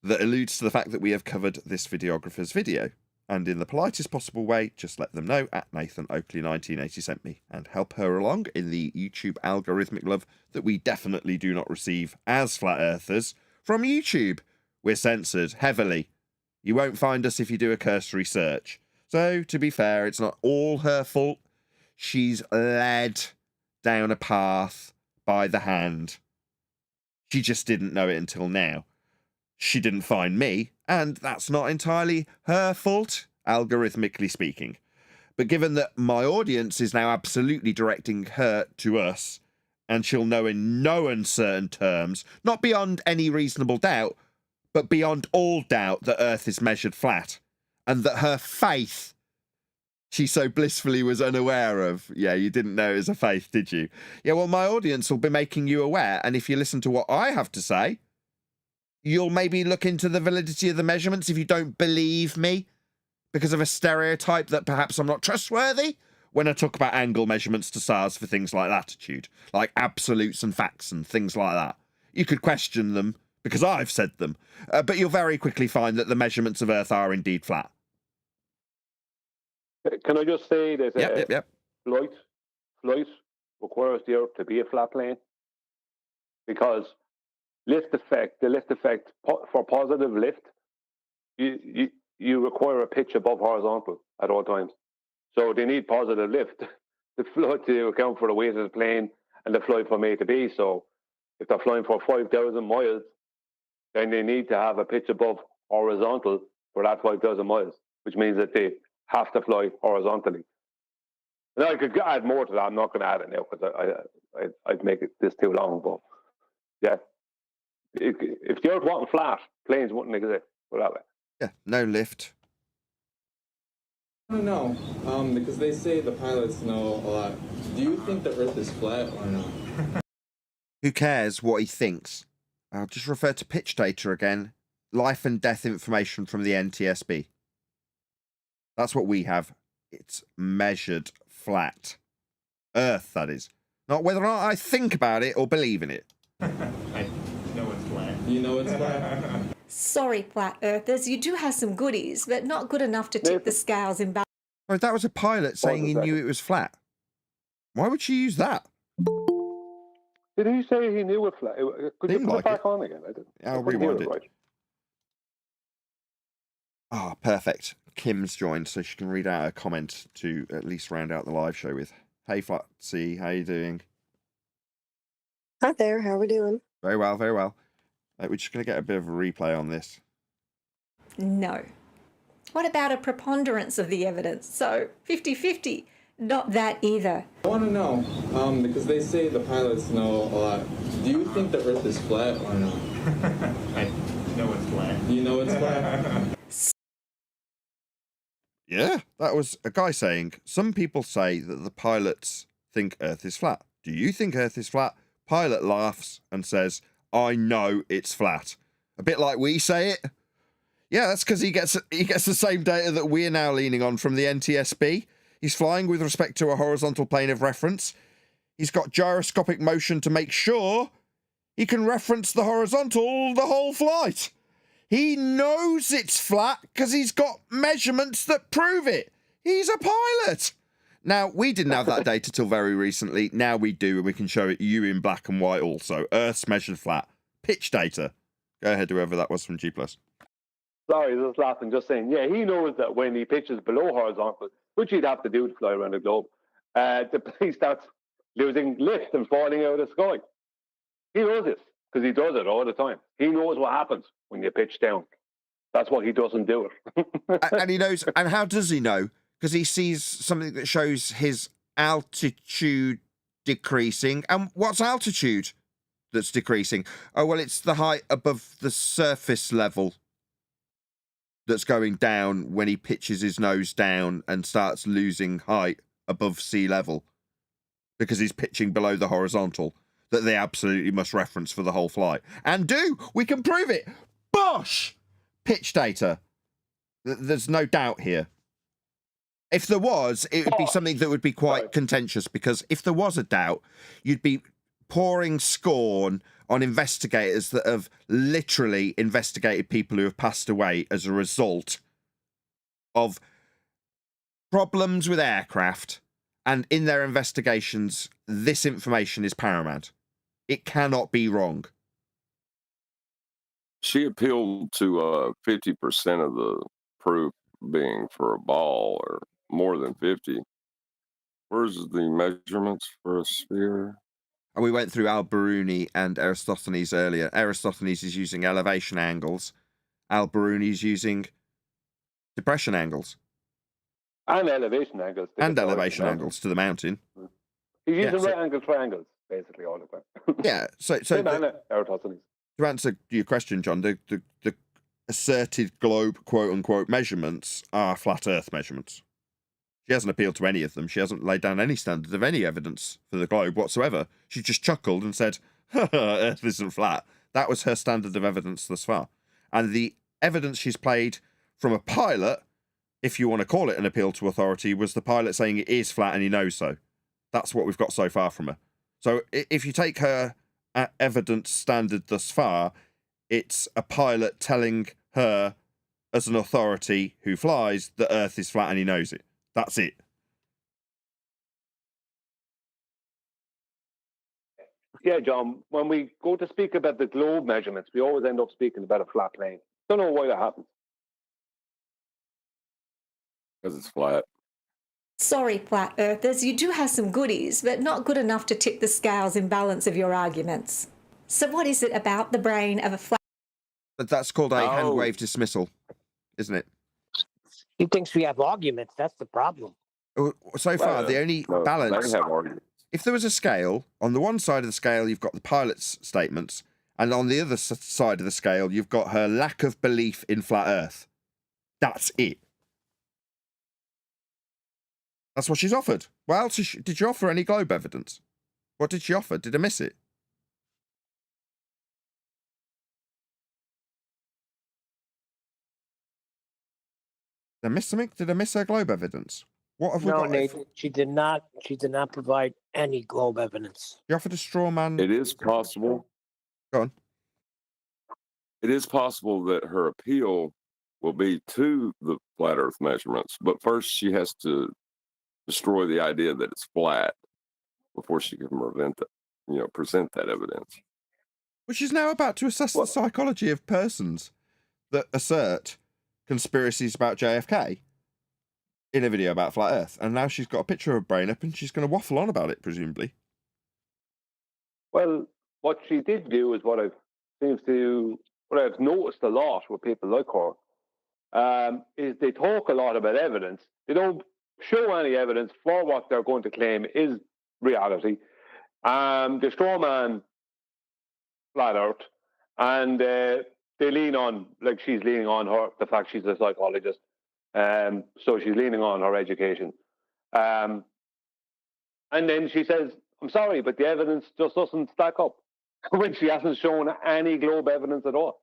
that alludes to the fact that we have covered this videographer's video. And in the politest possible way, just let them know at Nathan Oakley 1980 sent me and help her along in the YouTube algorithmic love that we definitely do not receive as flat earthers from YouTube. We're censored heavily. You won't find us if you do a cursory search. So, to be fair, it's not all her fault. She's led down a path by the hand. She just didn't know it until now. She didn't find me, and that's not entirely her fault, algorithmically speaking. But given that my audience is now absolutely directing her to us, and she'll know in no uncertain terms, not beyond any reasonable doubt, but beyond all doubt that Earth is measured flat, and that her faith she so blissfully was unaware of. Yeah, you didn't know it was a faith, did you? Yeah, well, my audience will be making you aware, and if you listen to what I have to say, you'll maybe look into the validity of the measurements if you don't believe me because of a stereotype that perhaps I'm not trustworthy when I talk about angle measurements to stars for things like latitude, like absolutes and facts and things like that. You could question them because I've said them, but you'll very quickly find that the measurements of Earth are indeed flat. Can I just say that Yep. flight requires the Earth to be a flat plane? Because the lift effect for positive lift, you require a pitch above horizontal at all times. So they need positive lift to float to account for the weight of the plane and the flight from A to B. So if they're flying for 5,000 miles, then they need to have a pitch above horizontal for that 5,000 miles, which means that they have to fly horizontally. And I could add more to that. I'm not going to add it now because I'd make this too long. But yeah, if the Earth wasn't flat, planes wouldn't exist. Put it that way. Yeah, no lift. I don't know, because they say the pilots know a lot. Do you think the Earth is flat or not? Who cares what he thinks? I'll just refer to pitch data again. Life and death information from the NTSB. That's what we have. It's measured flat. Earth, that is. Not whether or not I think about it or believe in it. I know it's flat. You know it's flat? Sorry, flat earthers, you do have some goodies, but not good enough to tip the scales in balance. Oh, that was a pilot saying he knew it was flat. Why would she use that? Did he say he knew it flat? Could you put it back on again? I'll rewind it. Right. Ah, perfect. Kim's joined, so she can read out her comment to at least round out the live show with, "Hey, Flat C, how you doing?" Hi there, how are we doing? Very well, very well. We're just going to get a bit of a replay on this. No. What about a preponderance of the evidence? So 50-50. Not that either. I want to know, because they say the pilots know a lot. Do you think the Earth is flat or not? I know it's flat. You know it's flat? Yeah, that was a guy saying, some people say that the pilots think Earth is flat. Do you think Earth is flat? Pilot laughs and says, I know it's flat. A bit like we say it. Yeah, that's because he gets the same data that we're now leaning on from the NTSB. He's flying with respect to a horizontal plane of reference. He's got gyroscopic motion to make sure he can reference the horizontal the whole flight. He knows it's flat because he's got measurements that prove it. He's a pilot. Now, we didn't have that data till very recently. Now we do, and we can show it you in black and white also. Earth's measured flat. Pitch data. Go ahead, whoever that was from G+. Sorry, just laughing, just saying, yeah, he knows that when he pitches below horizontal, which he'd have to do to fly around the globe, the plane starts losing lift and falling out of the sky. He knows this because he does it all the time. He knows what happens when you pitch down. That's why he doesn't do it. And he knows, and how does he know? Because he sees something that shows his altitude decreasing. And what's altitude that's decreasing? Oh, well, it's the height above the surface level that's going down when he pitches his nose down and starts losing height above sea level because he's pitching below the horizontal that they absolutely must reference for the whole flight. And we can prove it. Bosh! Pitch data. There's no doubt here. If there was, it would be something that would be quite contentious, because if there was a doubt, you'd be pouring scorn on investigators that have literally investigated people who have passed away as a result of problems with aircraft, and in their investigations, this information is paramount. It cannot be wrong. She appealed to 50% of the proof being for a ball, or more than 50. Where's the measurements for a sphere? And we went through Al-Biruni and Eratosthenes earlier. Eratosthenes is using elevation angles. Al-Biruni is using depression angles. And elevation angles. And elevation angles to the mountain. He's using so, right angle triangles, basically, all the time. Yeah, so Eratosthenes. To answer your question, John, the asserted globe, quote-unquote, measurements are flat Earth measurements. She hasn't appealed to any of them. She hasn't laid down any standard of any evidence for the globe whatsoever. She just chuckled and said, Earth isn't flat. That was her standard of evidence thus far. And the evidence she's played from a pilot, if you want to call it an appeal to authority, was the pilot saying it is flat and he knows so. That's what we've got so far from her. So if you take her evidence standard thus far, it's a pilot telling her as an authority who flies that Earth is flat and he knows it. That's it. Yeah, John, when we go to speak about the globe measurements, we always end up speaking about a flat plane. Don't know why that happens. Because it's flat. Sorry, flat earthers, you do have some goodies, but not good enough to tip the scales in balance of your arguments. So what is it about the brain of a flat... But that's called a hand wave dismissal, isn't it? He thinks we have arguments. That's the problem. So far, the only balance... If there was a scale, on the one side of the scale, you've got the pilot's statements, and on the other side of the scale, you've got her lack of belief in flat Earth. That's it. That's what she's offered. Well, did you offer any globe evidence? What did she offer? Did I miss it? Did I miss something? Did I miss her globe evidence? What have we got? Nathan, she did not provide any globe evidence. She offered a straw man. It is possible. Go on. It is possible that her appeal will be to the flat Earth measurements, but first she has to destroy the idea that it's flat before she can present that evidence. Well, she's now about to assess the psychology of persons that assert conspiracies about JFK in a video about flat Earth, and now she's got a picture of her brain up and she's going to waffle on about it, presumably. Well, what she did do is what I've noticed a lot with people like her, is they talk a lot about evidence. They don't show any evidence for what they're going to claim is reality. They straw man flat Earth, and they lean on, like she's leaning on the fact she's a psychologist. So she's leaning on her education. And then she says, I'm sorry, but the evidence just doesn't stack up when she hasn't shown any globe evidence at all.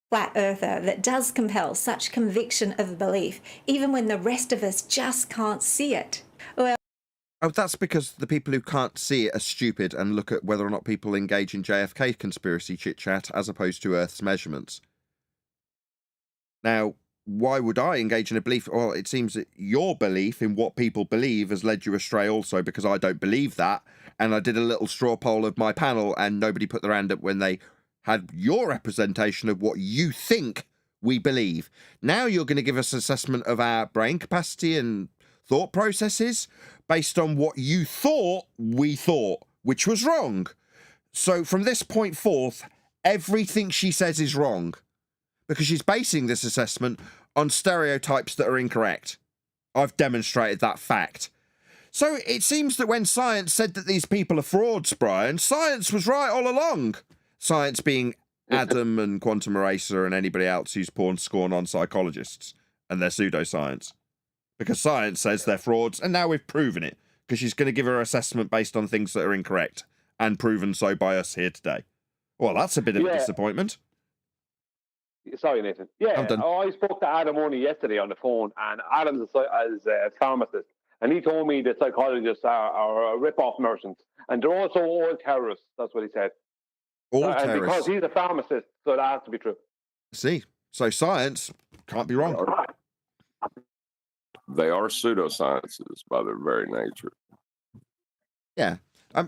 Flat earther that does compel such conviction of belief, even when the rest of us just can't see it. Well, oh, that's because the people who can't see it are stupid and look at whether or not people engage in JFK conspiracy chit-chat as opposed to Earth's measurements. Now, why would I engage in a belief? Well, it seems that your belief in what people believe has led you astray also, because I don't believe that, and I did a little straw poll of my panel and nobody put their hand up when they had your representation of what you think we believe. Now you're going to give us an assessment of our brain capacity and thought processes based on what you thought we thought, which was wrong. So from this point forth, everything she says is wrong, because she's basing this assessment on stereotypes that are incorrect. I've demonstrated that fact. So it seems that when science said that these people are frauds, Brian, science was right all along. Science being Adam and Quantum Eraser and anybody else who's pawned scorn on psychologists and their pseudoscience. Because science says they're frauds, and now we've proven it, because she's going to give her assessment based on things that are incorrect, and proven so by us here today. Well, that's a bit of a disappointment. Sorry, Nathan. Yeah, I spoke to Adam only yesterday on the phone, and Adam's a pharmacist, and he told me that psychologists are rip-off merchants, and they're also all terrorists. That's what he said. All terrorists. And because he's a pharmacist, so that has to be true. See, so science can't be wrong. They are pseudosciences by their very nature. Yeah.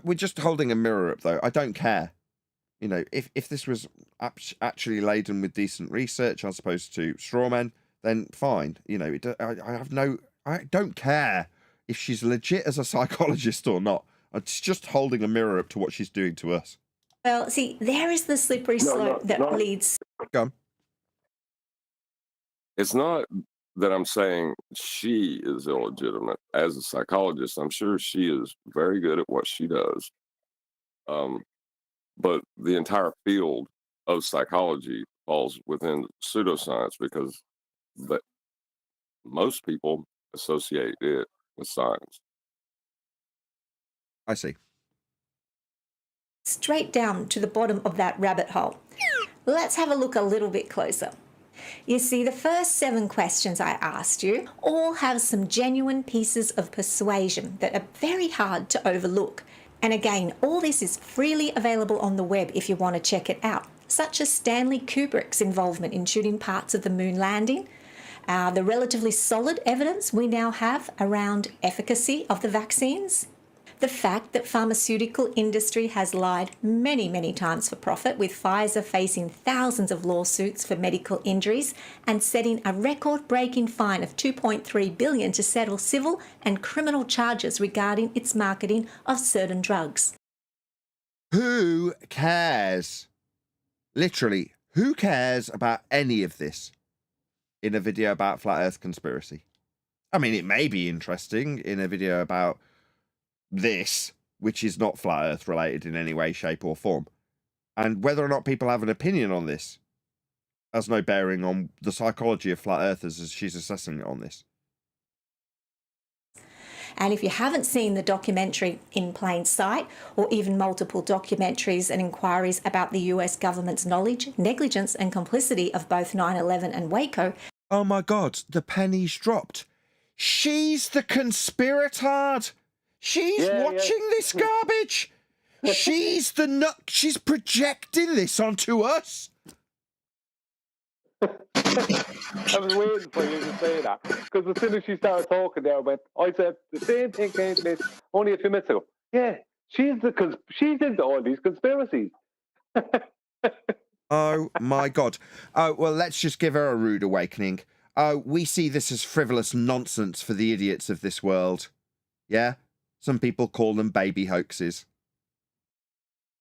We're just holding a mirror up, though. I don't care. You know, if this was actually laden with decent research as opposed to straw men, then fine. You know, I don't care if she's legit as a psychologist or not. It's just holding a mirror up to what she's doing to us. Well, see, there is the slippery slope that leads. Go on. It's not that I'm saying she is illegitimate as a psychologist. I'm sure she is very good at what she does. But the entire field of psychology falls within pseudoscience, because most people associate it with science. I see. Straight down to the bottom of that rabbit hole. Let's have a look a little bit closer. You see, the first 7 questions I asked you all have some genuine pieces of persuasion that are very hard to overlook. And again, all this is freely available on the web if you want to check it out, such as Stanley Kubrick's involvement in shooting parts of the moon landing, the relatively solid evidence we now have around efficacy of the vaccines, the fact that pharmaceutical industry has lied many, many times for profit, with Pfizer facing thousands of lawsuits for medical injuries and setting a record-breaking fine of $2.3 billion to settle civil and criminal charges regarding its marketing of certain drugs. Who cares? Literally, who cares about any of this in a video about flat Earth conspiracy? I mean, it may be interesting in a video about this, which is not flat Earth related in any way, shape or form. And whether or not people have an opinion on this has no bearing on the psychology of flat earthers as she's assessing it on this. And if you haven't seen the documentary In Plain Sight, or even multiple documentaries and inquiries about the US government's knowledge, negligence and complicity of both 9/11 and Waco. Oh my God, the penny's dropped. She's the conspiratard. She's watching this garbage. She's the nut. She's projecting this onto us. I was waiting for you to say that, because as soon as she started talking there, I said the same thing came to me only a few minutes ago. Yeah, she's into all these conspiracies. Oh my God. Oh, well, let's just give her a rude awakening. We see this as frivolous nonsense for the idiots of this world. Yeah? Some people call them baby hoaxes.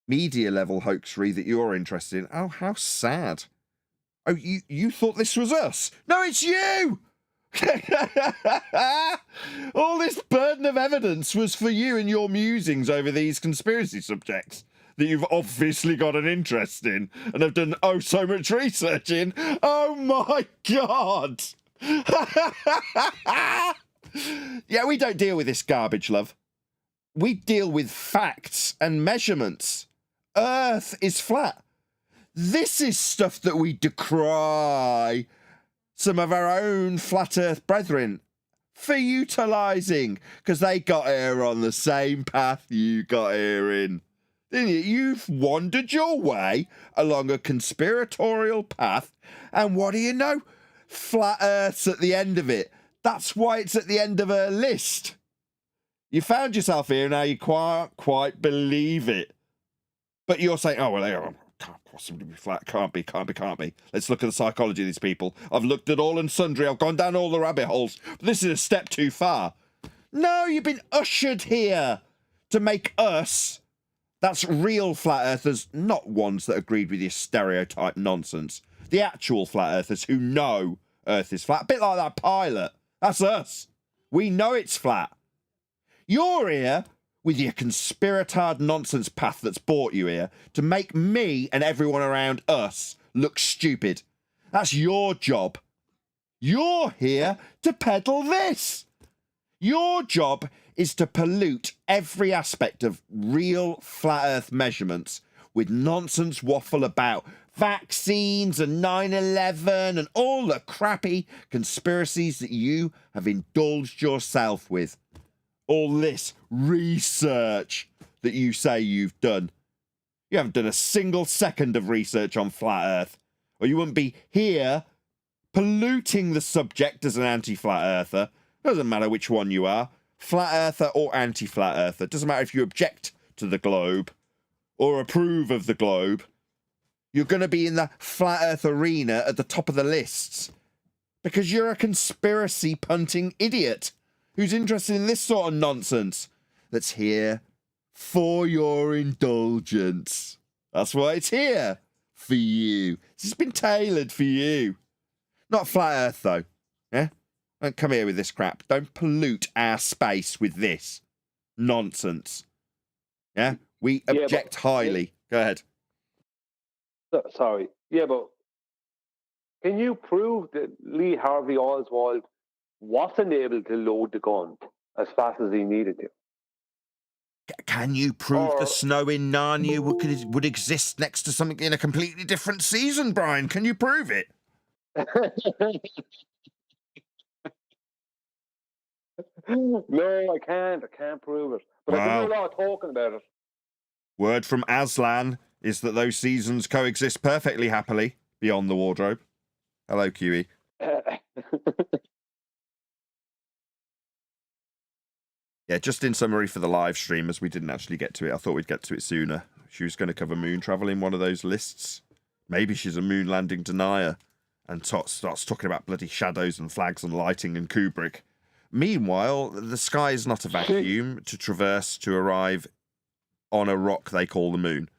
media level hoaxery that you're interested in. Oh, how sad. Oh, you thought this was us? No, it's you! All this burden of evidence was for you and your musings over these conspiracy subjects that you've obviously got an interest in and have done so much research in. Oh my God! Yeah, we don't deal with this garbage, love. We deal with facts and measurements. Earth is flat. This is stuff that we decry some of our own flat earth brethren for utilising, because they got here on the same path you got here in. Didn't you? You've wandered your way along a conspiratorial path, and what do you know? Flat earth's at the end of it. That's why it's at the end of her list. You found yourself here, now you can't quite believe it. But you're saying, oh, well, can't possibly be flat. Can't be. Let's look at the psychology of these people. I've looked at all and sundry. I've gone down all the rabbit holes. But this is a step too far. No, you've been ushered here to make us, that's real flat earthers, not ones that agreed with your stereotype nonsense. The actual flat earthers who know Earth is flat. A bit like that pilot. That's us. We know it's flat. You're here with your conspiratard nonsense path that's brought you here to make me and everyone around us look stupid. That's your job. You're here to peddle this. Your job is to pollute every aspect of real flat earth measurements with nonsense waffle about vaccines and 9/11 and all the crappy conspiracies that you have indulged yourself with. All this research that you say you've done. You haven't done a single second of research on flat earth, or you wouldn't be here polluting the subject as an anti-flat earther. Doesn't matter which one you are, flat earther or anti-flat earther. Doesn't matter if you object to the globe or approve of the globe. You're going to be in the flat earth arena at the top of the lists because you're a conspiracy punting idiot who's interested in this sort of nonsense that's here for your indulgence. That's why it's here, for you. This has been tailored for you. Not flat earth, though. Yeah? Don't come here with this crap. Don't pollute our space with this nonsense. Yeah? We object highly. Go ahead. Sorry. Yeah, but can you prove that Lee Harvey Oswald wasn't able to load the gun as fast as he needed to? Can you prove the snow in Narnia would exist next to something in a completely different season, Brian? Can you prove it? No, I can't. I can't prove it. But I can do a lot of talking about it. Word from Aslan is that those seasons coexist perfectly happily beyond the wardrobe. Hello, QE. Yeah, just in summary for the live stream, as we didn't actually get to it, I thought we'd get to it sooner. She was going to cover moon travel in one of those lists. Maybe she's a moon landing denier and starts talking about bloody shadows and flags and lighting and Kubrick. Meanwhile, the sky is not a vacuum to traverse to arrive on a rock they call the moon.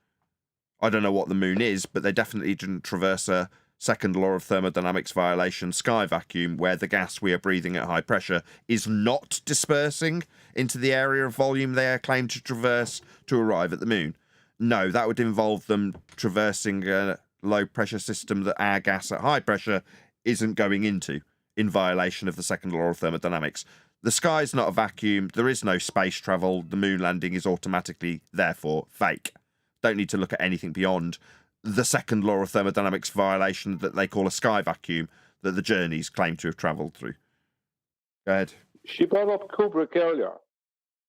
I don't know what the moon is, but they definitely didn't traverse a second law of thermodynamics violation sky vacuum where the gas we are breathing at high pressure is not dispersing into the area of volume they are claimed to traverse to arrive at the moon. No, that would involve them traversing a low pressure system that our gas at high pressure isn't going into, in violation of the second law of thermodynamics. The sky's not a vacuum, there is no space travel, the moon landing is automatically, therefore, fake. Don't need to look at anything beyond the second law of thermodynamics violation that they call a sky vacuum that the journeys claim to have travelled through. Go ahead. She brought up Kubrick earlier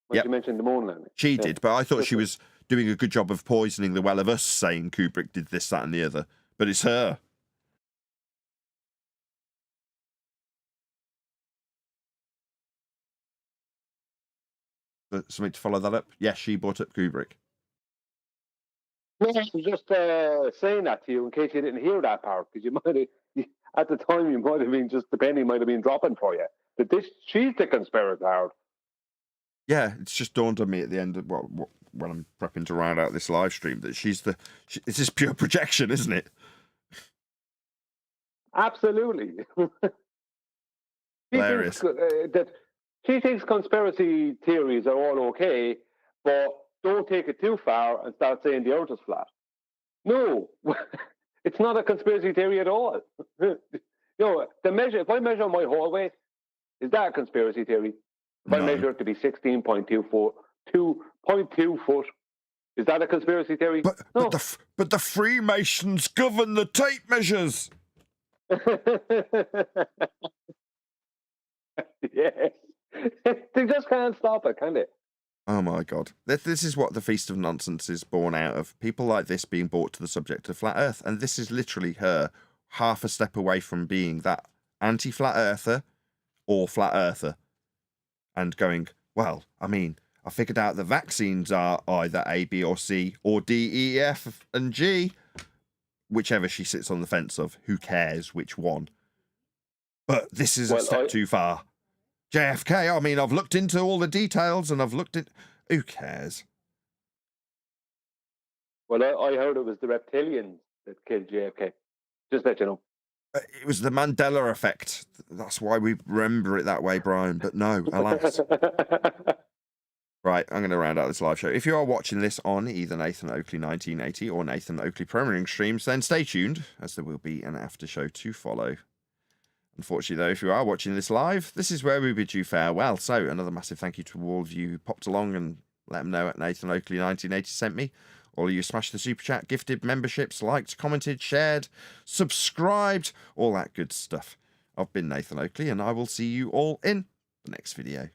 when she mentioned the moon landing. She did, but I thought she was doing a good job of poisoning the well of us saying Kubrick did this, that and the other. But it's her. Something to follow that up? Yes, she brought up Kubrick. No, I was just saying that to you in case you didn't hear that part, because you might have, at the time, you might have been just the penny might have been dropping for you. But she's the conspirator. Yeah, it's just dawned on me at the end of when I'm prepping to round out this live stream, that it's just pure projection, isn't it? Absolutely. Hilarious. She thinks conspiracy theories are all okay, but don't take it too far and start saying the earth is flat. No, it's not a conspiracy theory at all. You know, if I measure my hallway, is that a conspiracy theory? If I measure it to be 16.2 foot, is that a conspiracy theory? No. But the Freemasons govern the tape measures. Yes. They just can't stop it, can they? Oh my God. This is what the Feast of Nonsense is born out of. People like this being brought to the subject of flat earth. And this is literally her half a step away from being that anti-flat earther or flat earther. And going, well, I mean, I figured out the vaccines are either A, B, or C, or D, E, F, and G. Whichever she sits on the fence of. Who cares which one? But this is a step too far. JFK, I mean, I've looked into all the details and I've looked at... Who cares? Well, I heard it was the reptilians that killed JFK. Just let you know. It was the Mandela effect. That's why we remember it that way, Brian. But no, alas. Right, I'm going to round out this live show. If you are watching this on either Nathan Oakley 1980 or Nathan Oakley Premiering streams, then stay tuned, as there will be an after show to follow. Unfortunately, though, if you are watching this live, this is where we bid you farewell. So, another massive thank you to all of you who popped along and let them know at Nathan Oakley 1980 sent me. All of you smashed the super chat, gifted memberships, liked, commented, shared, subscribed, all that good stuff. I've been Nathan Oakley, and I will see you all in the next video.